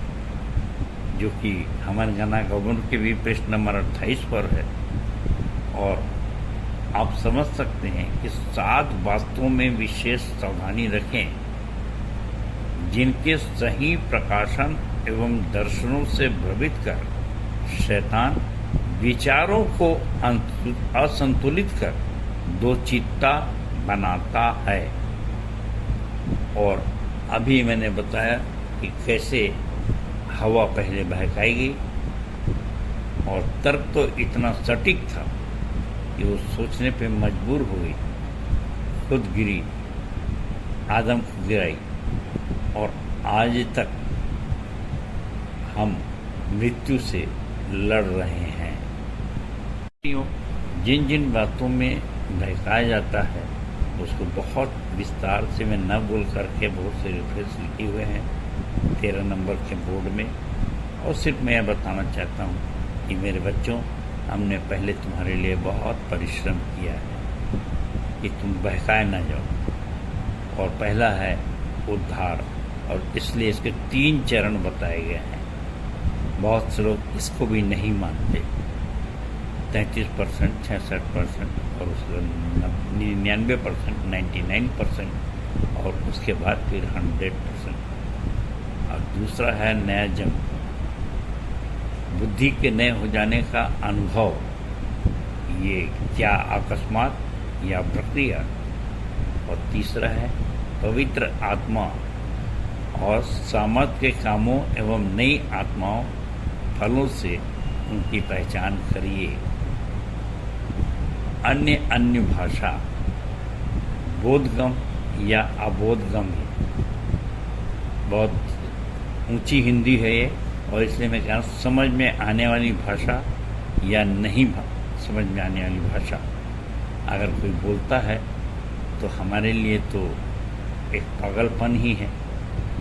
जो कि हमारे गाना गवर्नर के भी पृष्ठ नंबर 28 पर है, और आप समझ सकते हैं कि 7 बातों में विशेष सावधानी रखें, जिनके सही प्रकाशन एवं दर्शनों से भ्रमित कर शैतान विचारों को असंतुलित कर दो चित्ता बनाता है। और अभी मैंने बताया कि कैसे हवा पहले बहकाएगी, और तर्क तो इतना सटीक था कि वो सोचने पे मजबूर हो गई, खुद गिरी, आदम को गिराई, और आज तक हम मृत्यु से लड़ रहे हैं। जिन जिन बातों में बहकाया जाता है उसको बहुत विस्तार से मैं न बोल करके बहुत से रेफरेंस लिखे हुए हैं 13 नंबर के बोर्ड में। और सिर्फ मैं यह बताना चाहता हूँ कि मेरे बच्चों, हमने पहले तुम्हारे लिए बहुत परिश्रम किया है कि तुम बहकाए ना जाओ। और पहला है उद्धार, और इसलिए इसके 3 चरण बताए गए हैं। बहुत से लोग इसको भी नहीं मानते। 33%, 66% और उसके 99%, 99% और उसके बाद फिर 100%। और दूसरा है नया जन्म, बुद्धि के नए हो जाने का अनुभव। ये क्या अकस्मात या प्रक्रिया। और तीसरा है पवित्र आत्मा और सामर्थ के कामों एवं नई आत्माओं फलों से उनकी पहचान करिए। अन्य भाषा बोधगम या अबोधगम है। बहुत ऊंची हिंदी है ये, और इसलिए मैं कह रहा हूँ समझ में आने वाली भाषा या नहीं समझ में आने वाली भाषा अगर कोई बोलता है तो हमारे लिए तो एक पागलपन ही है,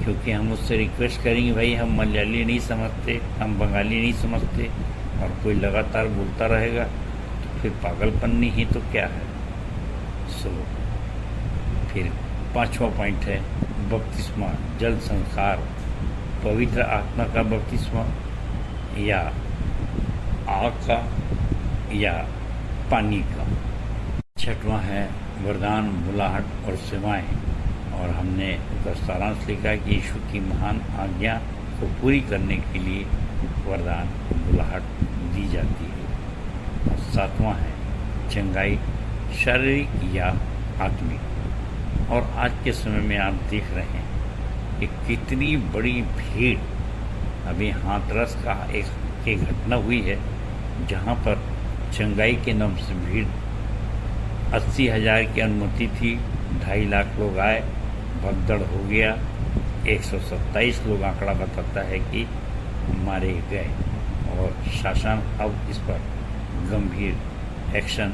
क्योंकि हम उससे रिक्वेस्ट करेंगे भाई हम मलयाली नहीं समझते, हम बंगाली नहीं समझते, और कोई लगातार बोलता रहेगा तो फिर पागलपन नहीं ही तो क्या है। फिर 5वां पॉइंट है बपतिस्मा, जल संस्कार, पवित्र आत्मा का बपतिस्मा या आग का या पानी का। 6वां है वरदान, बुलाहट और सेवाएं, और हमने उसका सारांश लिखा कि यीशु की महान आज्ञा को पूरी करने के लिए वरदान बुलाहट दी जाती है। और 7वां है चंगाई, शारीरिक या आत्मिक। और आज के समय में आप देख रहे हैं कि कितनी बड़ी भीड़, अभी हाथरस का एक घटना हुई है जहां पर चंगाई के नाम से भीड़ 80,000 की अनुमति थी, 2.5 लाख लोग आए, भगदड़ हो गया। 127 लोग आंकड़ा बताता है कि मारे गए, और शासन अब इस पर गंभीर एक्शन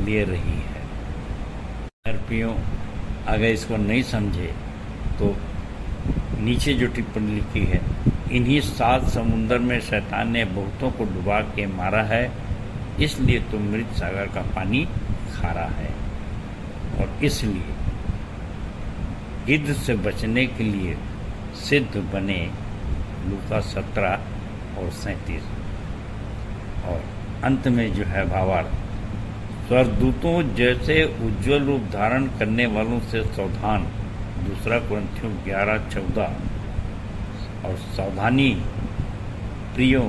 ले रही है। आरपीओ अगर इसको नहीं समझे तो नीचे जो टिप्पणी लिखी है, इन्हीं 7 समुंदर में शैतान ने बहुतों को डुबा के मारा है, इसलिए तो मृत सागर का पानी खारा है। और इसलिए गिद्ध से बचने के लिए सिद्ध बने, लूका 17 और 37। और अंत में जो है भावार्थ, स्वर्गदूतों जैसे उज्ज्वल रूप धारण करने वालों से सावधान, 2 कुरिन्थियों 11:14। और सावधानी प्रियो,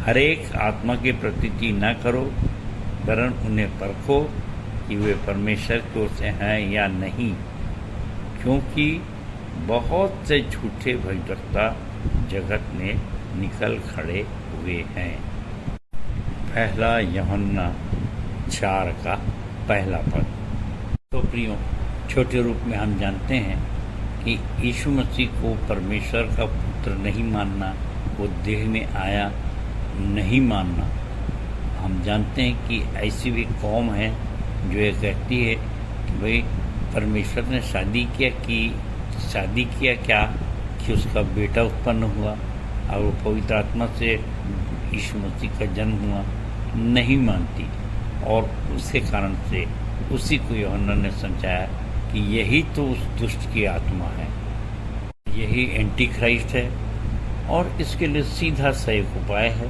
हरेक आत्मा की प्रतीति न करो, वरन उन्हें परखो कि वे परमेश्वर की ओर से हैं या नहीं, क्योंकि बहुत से झूठे भविष्यवक्ता जगत में निकल खड़े हुए हैं। पहला यूहन्ना 4 का पहला पद। तो प्रियो, छोटे रूप में हम जानते हैं कि यीशु मसीह को परमेश्वर का पुत्र नहीं मानना, वो देह में आया नहीं मानना। हम जानते हैं कि ऐसी भी कौम है जो ये कहती है कि भाई परमेश्वर ने शादी किया क्या कि उसका बेटा उत्पन्न हुआ, और वो पवित्र आत्मा से यीशु मसीह का जन्म हुआ, नहीं मानती। और उसके कारण से उसी को यूहन्ना ने समझाया कि यही तो उस दुष्ट की आत्मा है, यही एंटी क्राइस्ट है। और इसके लिए सीधा सा एक उपाय है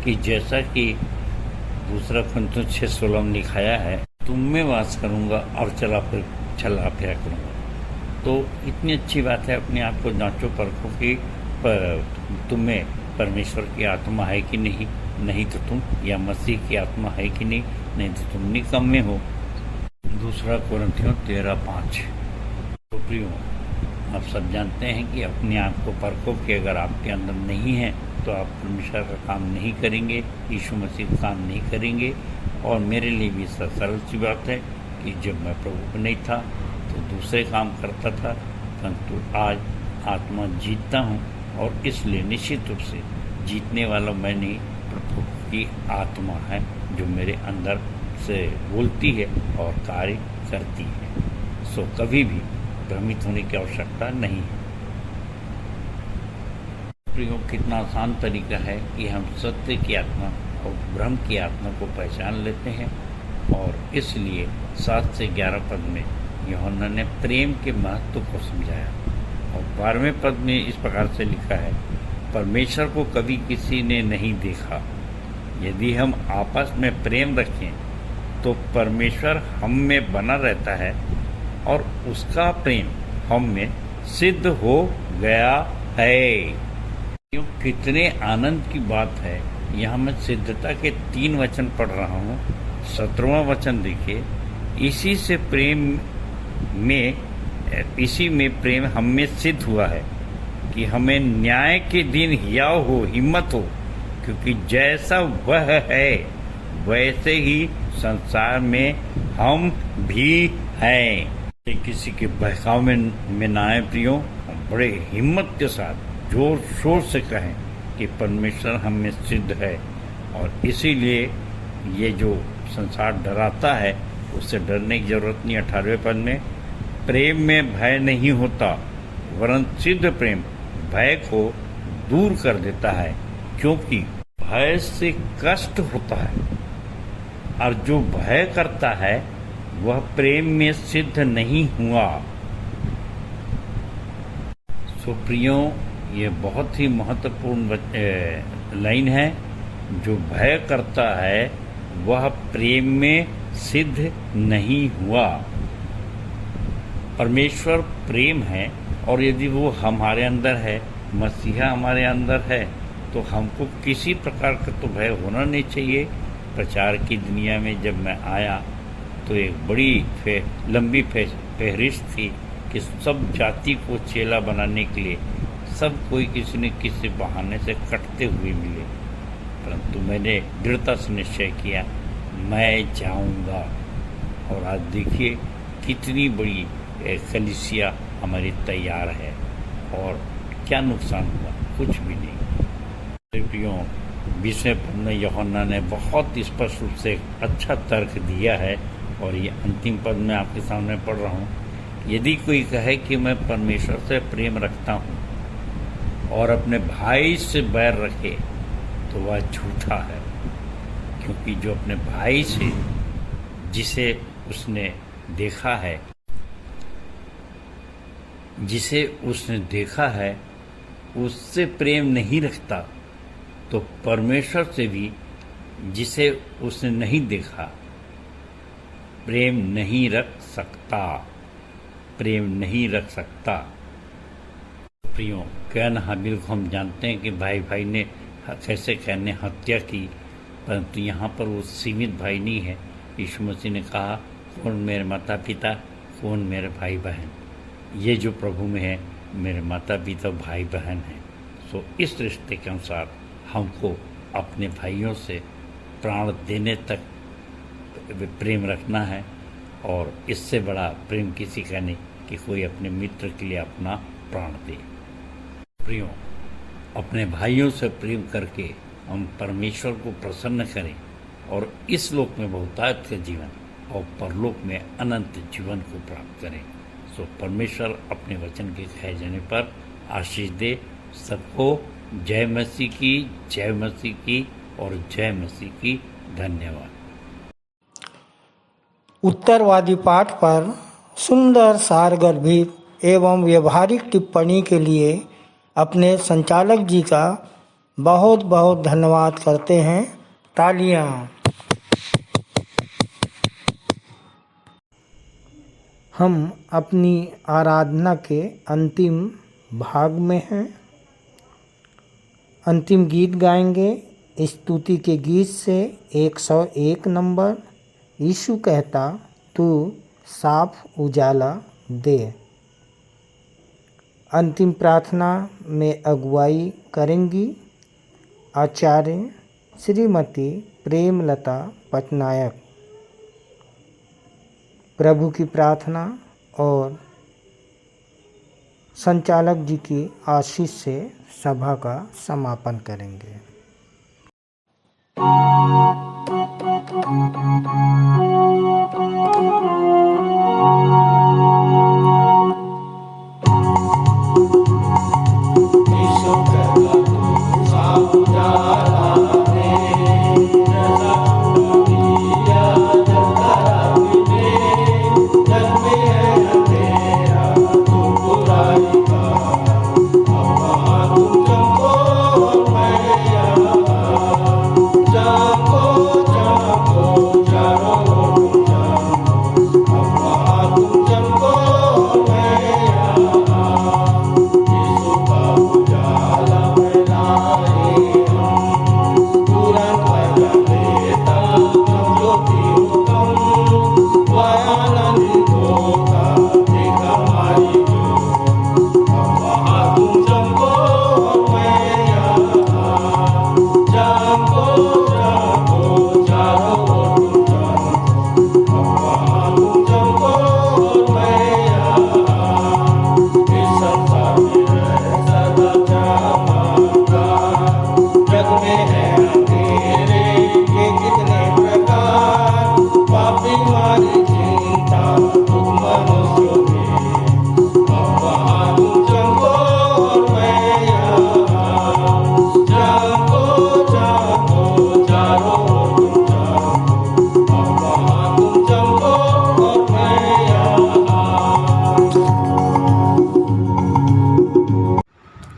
कि जैसा कि 2 कुरिन्थियों 6:16 में लिखाया है, तुम में वास करूँगा और चला फिरा करूँगा। तो इतनी अच्छी बात है, अपने आप को जांचो परखो कि तुम में परमेश्वर की आत्मा है कि नहीं, नहीं तो तुम, या मसीह की आत्मा है कि नहीं तो तुम निकम्मे हो। 2 कुरिन्थियों 13:5। तो प्रियो, आप सब जानते हैं कि अपने आप को परखो कि अगर आपके अंदर नहीं है तो आप परमेश्वर का काम नहीं करेंगे, यीशु मसीह का काम नहीं करेंगे। और मेरे लिए भी सरल सी बात है कि जब मैं प्रभु को नहीं था तो दूसरे काम करता था, परंतु आज आत्मा जीतता हूँ, और इसलिए निश्चित रूप से जीतने वाला मैं नहीं, प्रभु की आत्मा है जो मेरे अंदर से बोलती है और कार्य करती है। सो कभी भी भ्रमित होने की आवश्यकता नहीं है। प्रियो, कितना आसान तरीका है कि हम सत्य की आत्मा और ब्रह्म की आत्मा को पहचान लेते हैं। और इसलिए 7 से 11 पद में यूहन्ना ने प्रेम के महत्व को समझाया। और 12वें पद में इस प्रकार से लिखा है, परमेश्वर को कभी किसी ने नहीं देखा। यदि हम आपस में प्रेम रखें तो परमेश्वर हम में बना रहता है और उसका प्रेम हम में सिद्ध हो गया है। कितने आनंद की बात है। यहाँ मैं सिद्धता के 3 वचन पढ़ रहा हूँ। 17वां वचन देखिए, इसी में प्रेम हम में सिद्ध हुआ है कि हमें न्याय के दिन हियाव हो, हिम्मत हो, क्योंकि जैसा वह है वैसे ही संसार में हम भी हैं। किसी के बहकाव में ना आए प्रियो, बड़े हिम्मत के साथ जोर शोर से कहें कि परमेश्वर हम में सिद्ध है। और इसीलिए ये जो संसार डराता है उससे डरने की जरूरत नहीं। 18वें पद में, प्रेम में भय नहीं होता, वरन सिद्ध प्रेम भय को दूर कर देता है, क्योंकि भय से कष्ट होता है और जो भय करता है वह प्रेम में सिद्ध नहीं हुआ। सो प्रियो, ये बहुत ही महत्वपूर्ण लाइन है। जो भय करता है वह प्रेम में सिद्ध नहीं हुआ। परमेश्वर प्रेम है और यदि वो हमारे अंदर है, मसीहा हमारे अंदर है, तो हमको किसी प्रकार का तो भय होना नहीं चाहिए। प्रचार की दुनिया में जब मैं आया तो एक बड़ी लंबी फहरिस्त थी कि सब जाति को चेला बनाने के लिए सब कोई किसी न किसी बहाने से कटते हुए मिले, परंतु मैंने दृढ़ता से निश्चय किया, मैं जाऊंगा। और आज देखिए कितनी बड़ी कलीसिया हमारी तैयार है और क्या नुकसान हुआ, कुछ भी नहीं। प्रियो, 20वें पद में यूहन्ना ने बहुत स्पष्ट रूप से अच्छा तर्क दिया है और ये अंतिम पद में आपके सामने पढ़ रहा हूँ। यदि कोई कहे कि मैं परमेश्वर से प्रेम रखता हूँ और अपने भाई से बैर रखे तो वह झूठा है, क्योंकि जो अपने भाई से जिसे उसने देखा है उससे प्रेम नहीं रखता, तो परमेश्वर से भी जिसे उसने नहीं देखा प्रेम नहीं रख सकता। प्रियो, कैन हाबिल को हम जानते हैं कि भाई ने कैसे कहने हत्या की, परंतु यहाँ पर वो सीमित भाई नहीं है। यीशु मसीह ने कहा, कौन मेरे माता पिता, कौन मेरे भाई बहन। ये जो प्रभु में है मेरे माता पिता भाई बहन हैं। सो इस रिश्ते के अनुसार हमको अपने भाइयों से प्राण देने तक प्रेम रखना है। और इससे बड़ा प्रेम किसी का नहीं कि कोई अपने मित्र के लिए अपना प्राण दे। प्रियो, अपने भाइयों से प्रेम करके हम परमेश्वर को प्रसन्न करें और इस लोक में बहुतायत का जीवन और परलोक में अनंत जीवन को प्राप्त करें। सो परमेश्वर अपने वचन के कहे जाने पर आशीष दे सबको। जय मसीह की, जय मसीह की और जय मसीह की। धन्यवाद। उत्तरवादी पाठ पर सुंदर सारगर्भित एवं व्यवहारिक टिप्पणी के लिए अपने संचालक जी का बहुत बहुत धन्यवाद करते हैं। तालियां। हम अपनी आराधना के अंतिम भाग में हैं। अंतिम गीत गाएंगे स्तुति के गीत से 101 नंबर, यीशु कहता तू साफ उजाला दे। अंतिम प्रार्थना में अगुवाई करेंगी आचार्य श्रीमती प्रेमलता पटनायक। प्रभु की प्रार्थना और संचालक जी की आशीष से सभा का समापन करेंगे।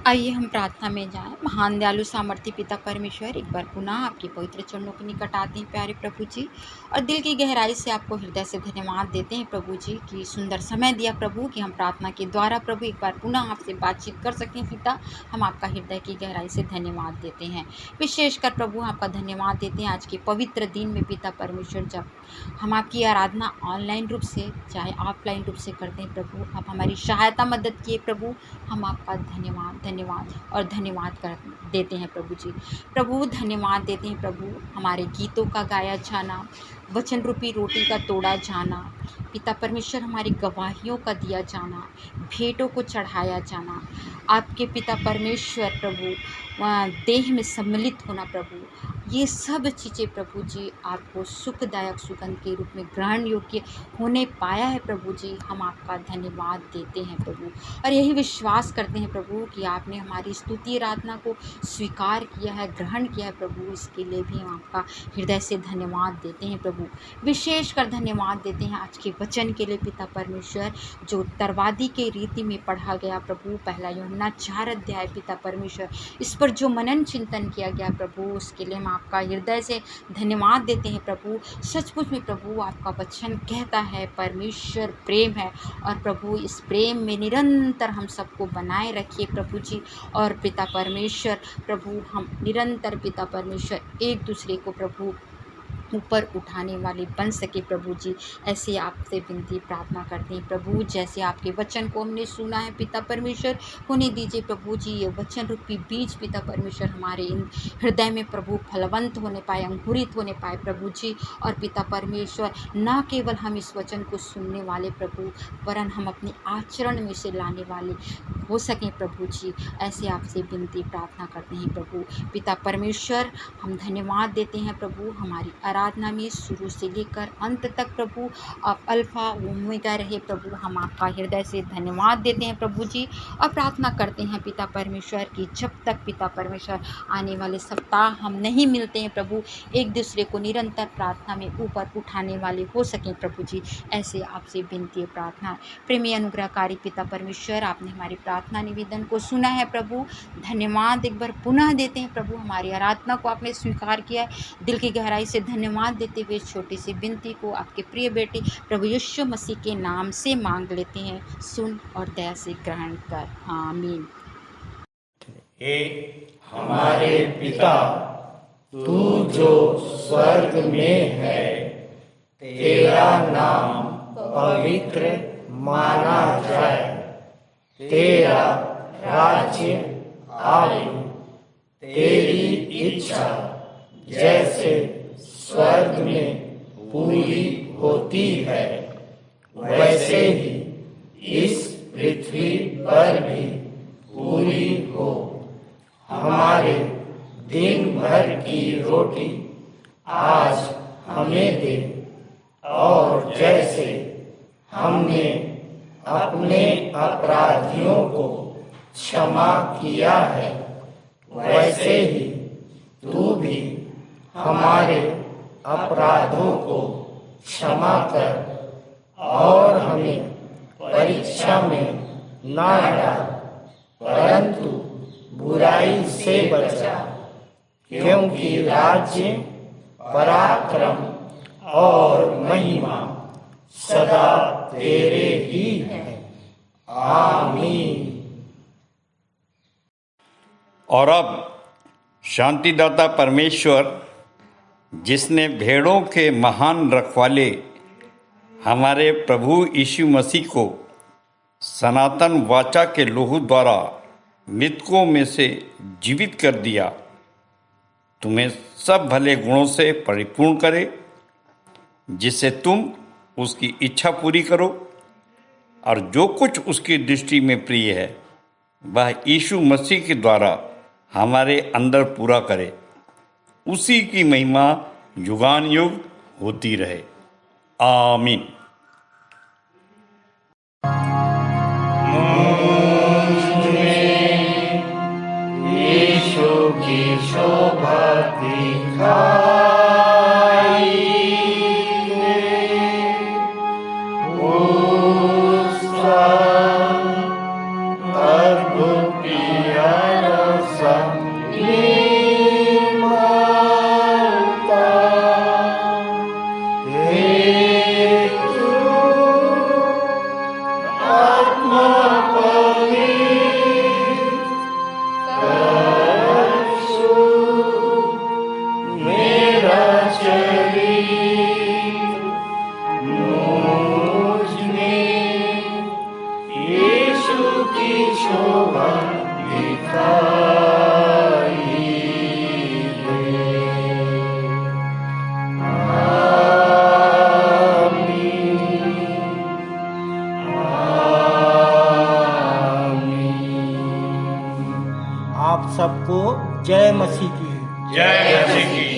आइए हम प्रार्थना में जाएं। महान दयालु सामर्थ्य पिता परमेश्वर, एक बार पुनः आपके पवित्र चरणों के निकट आते हैं प्यारे प्रभु जी, और दिल की गहराई से आपको हृदय से धन्यवाद देते हैं प्रभु जी कि सुंदर समय दिया प्रभु कि हम प्रार्थना के द्वारा प्रभु एक बार पुनः आपसे बातचीत कर सकें। पिता, हम आपका हृदय की गहराई से धन्यवाद देते हैं। विशेषकर प्रभु आपका धन्यवाद देते हैं आज के पवित्र दिन में पिता परमेश्वर, जब हम आपकी आराधना ऑनलाइन रूप से चाहे ऑफलाइन रूप से करते हैं प्रभु, आप हमारी सहायता मदद किए प्रभु। हम आपका धन्यवाद और धन्यवाद कर देते हैं प्रभु जी। प्रभु धन्यवाद देते हैं प्रभु, हमारे गीतों का गाया जाना, वचन रूपी रोटी का तोड़ा जाना, पिता परमेश्वर हमारी गवाहियों का दिया जाना, भेंटों को चढ़ाया जाना, आपके पिता परमेश्वर प्रभु देह में सम्मिलित होना प्रभु, ये सब चीज़ें प्रभु जी आपको सुखदायक सुगंध के रूप में ग्रहण योग्य होने पाया है प्रभु जी। हम आपका धन्यवाद देते हैं प्रभु, और यही विश्वास करते हैं प्रभु कि आपने हमारी स्तुति आराधना को स्वीकार किया है, ग्रहण किया है प्रभु। इसके लिए भी हम आपका हृदय से धन्यवाद देते हैं प्रभु। विशेषकर धन्यवाद देते हैं आज के वचन के लिए पिता परमेश्वर, जो उत्तरवादी के रीति में पढ़ा गया प्रभु, पहला यूहन्ना 4 अध्याय पिता परमेश्वर, इस पर जो मनन चिंतन किया गया प्रभु, उसके लिए हम आपका हृदय से धन्यवाद देते हैं प्रभु। सचमुच में प्रभु आपका वचन कहता है परमेश्वर प्रेम है, और प्रभु इस प्रेम में निरंतर हम सबको बनाए रखिए प्रभु जी। और पिता परमेश्वर प्रभु, हम निरंतर पिता परमेश्वर एक दूसरे को प्रभु ऊपर उठाने वाले बन सके प्रभु जी, ऐसे आपसे विनती प्रार्थना करते हैं प्रभु। जैसे आपके वचन को हमने सुना है पिता परमेश्वर, होने दीजिए प्रभु जी ये वचन रूपी बीज पिता परमेश्वर हमारे इन हृदय में प्रभु फलवंत होने पाए, अंकुरित होने पाए प्रभु जी। और पिता परमेश्वर, न केवल हम इस वचन को सुनने वाले प्रभु, वरन हम अपने आचरण में से लाने वाले हो सकें प्रभु जी, ऐसे आपसे विनती प्रार्थना करते हैं प्रभु। पिता परमेश्वर, हम धन्यवाद देते हैं प्रभु, हमारी आराधना में शुरू से लेकर अंत तक प्रभु आप अल्फा ओमेगा रहे प्रभु। हम आपका हृदय से धन्यवाद देते हैं प्रभु जी, और प्रार्थना करते हैं पिता परमेश्वर कि जब तक पिता परमेश्वर आने वाले सप्ताह हम नहीं मिलते हैं प्रभु, एक दूसरे को निरंतर प्रार्थना में ऊपर उठाने वाले हो सकें प्रभु जी, ऐसे आपसे विनती प्रार्थना। प्रेमी अनुग्रहकारी पिता परमेश्वर, आपने हमारी प्रार्थना निवेदन को सुना है प्रभु, धन्यवाद एक बार पुनः देते हैं प्रभु। हमारी आराधना को आपने स्वीकार किया है, दिल की गहराई से धन्यवाद देते हुए छोटी सी विनती को आपके प्रिय बेटे प्रभु यीशु मसीह के नाम से मांग लेते हैं, सुन और दया से ग्रहण कर, आमीन। हे हमारे पिता, तू जो स्वर्ग में है, तेरा नाम पवित्र माना जाए, तेरा राज्य आए, तेरी इच्छा जैसे स्वर्ग में पूरी होती है, वैसे ही इस पृथ्वी पर भी पूरी हो। हमारे दिन भर की रोटी आज हमें दे, और जैसे हमने अपने अपराधियों को क्षमा किया है, वैसे ही तू भी हमारे अपराधों को क्षमा कर, और हमें परीक्षा में ना डाल, परंतु बुराई से बचा, क्योंकि राज्य, पराक्रम और महिमा सदा तेरे ही हैं। आमीन। और अब शांतिदाता परमेश्वर, जिसने भेड़ों के महान रखवाले हमारे प्रभु यीशु मसीह को सनातन वाचा के लोहू द्वारा मृतकों में से जीवित कर दिया, तुम्हें सब भले गुणों से परिपूर्ण करे, जिससे तुम उसकी इच्छा पूरी करो और जो कुछ उसकी दृष्टि में प्रिय है वह यीशु मसीह के द्वारा हमारे अंदर पूरा करे। उसी की महिमा युगान युग होती रहे। आमीन। यीशु की शोभा दिखाई उसका अद्भुत प्यारा आप सबको जय मसीह की। जय मसीह की।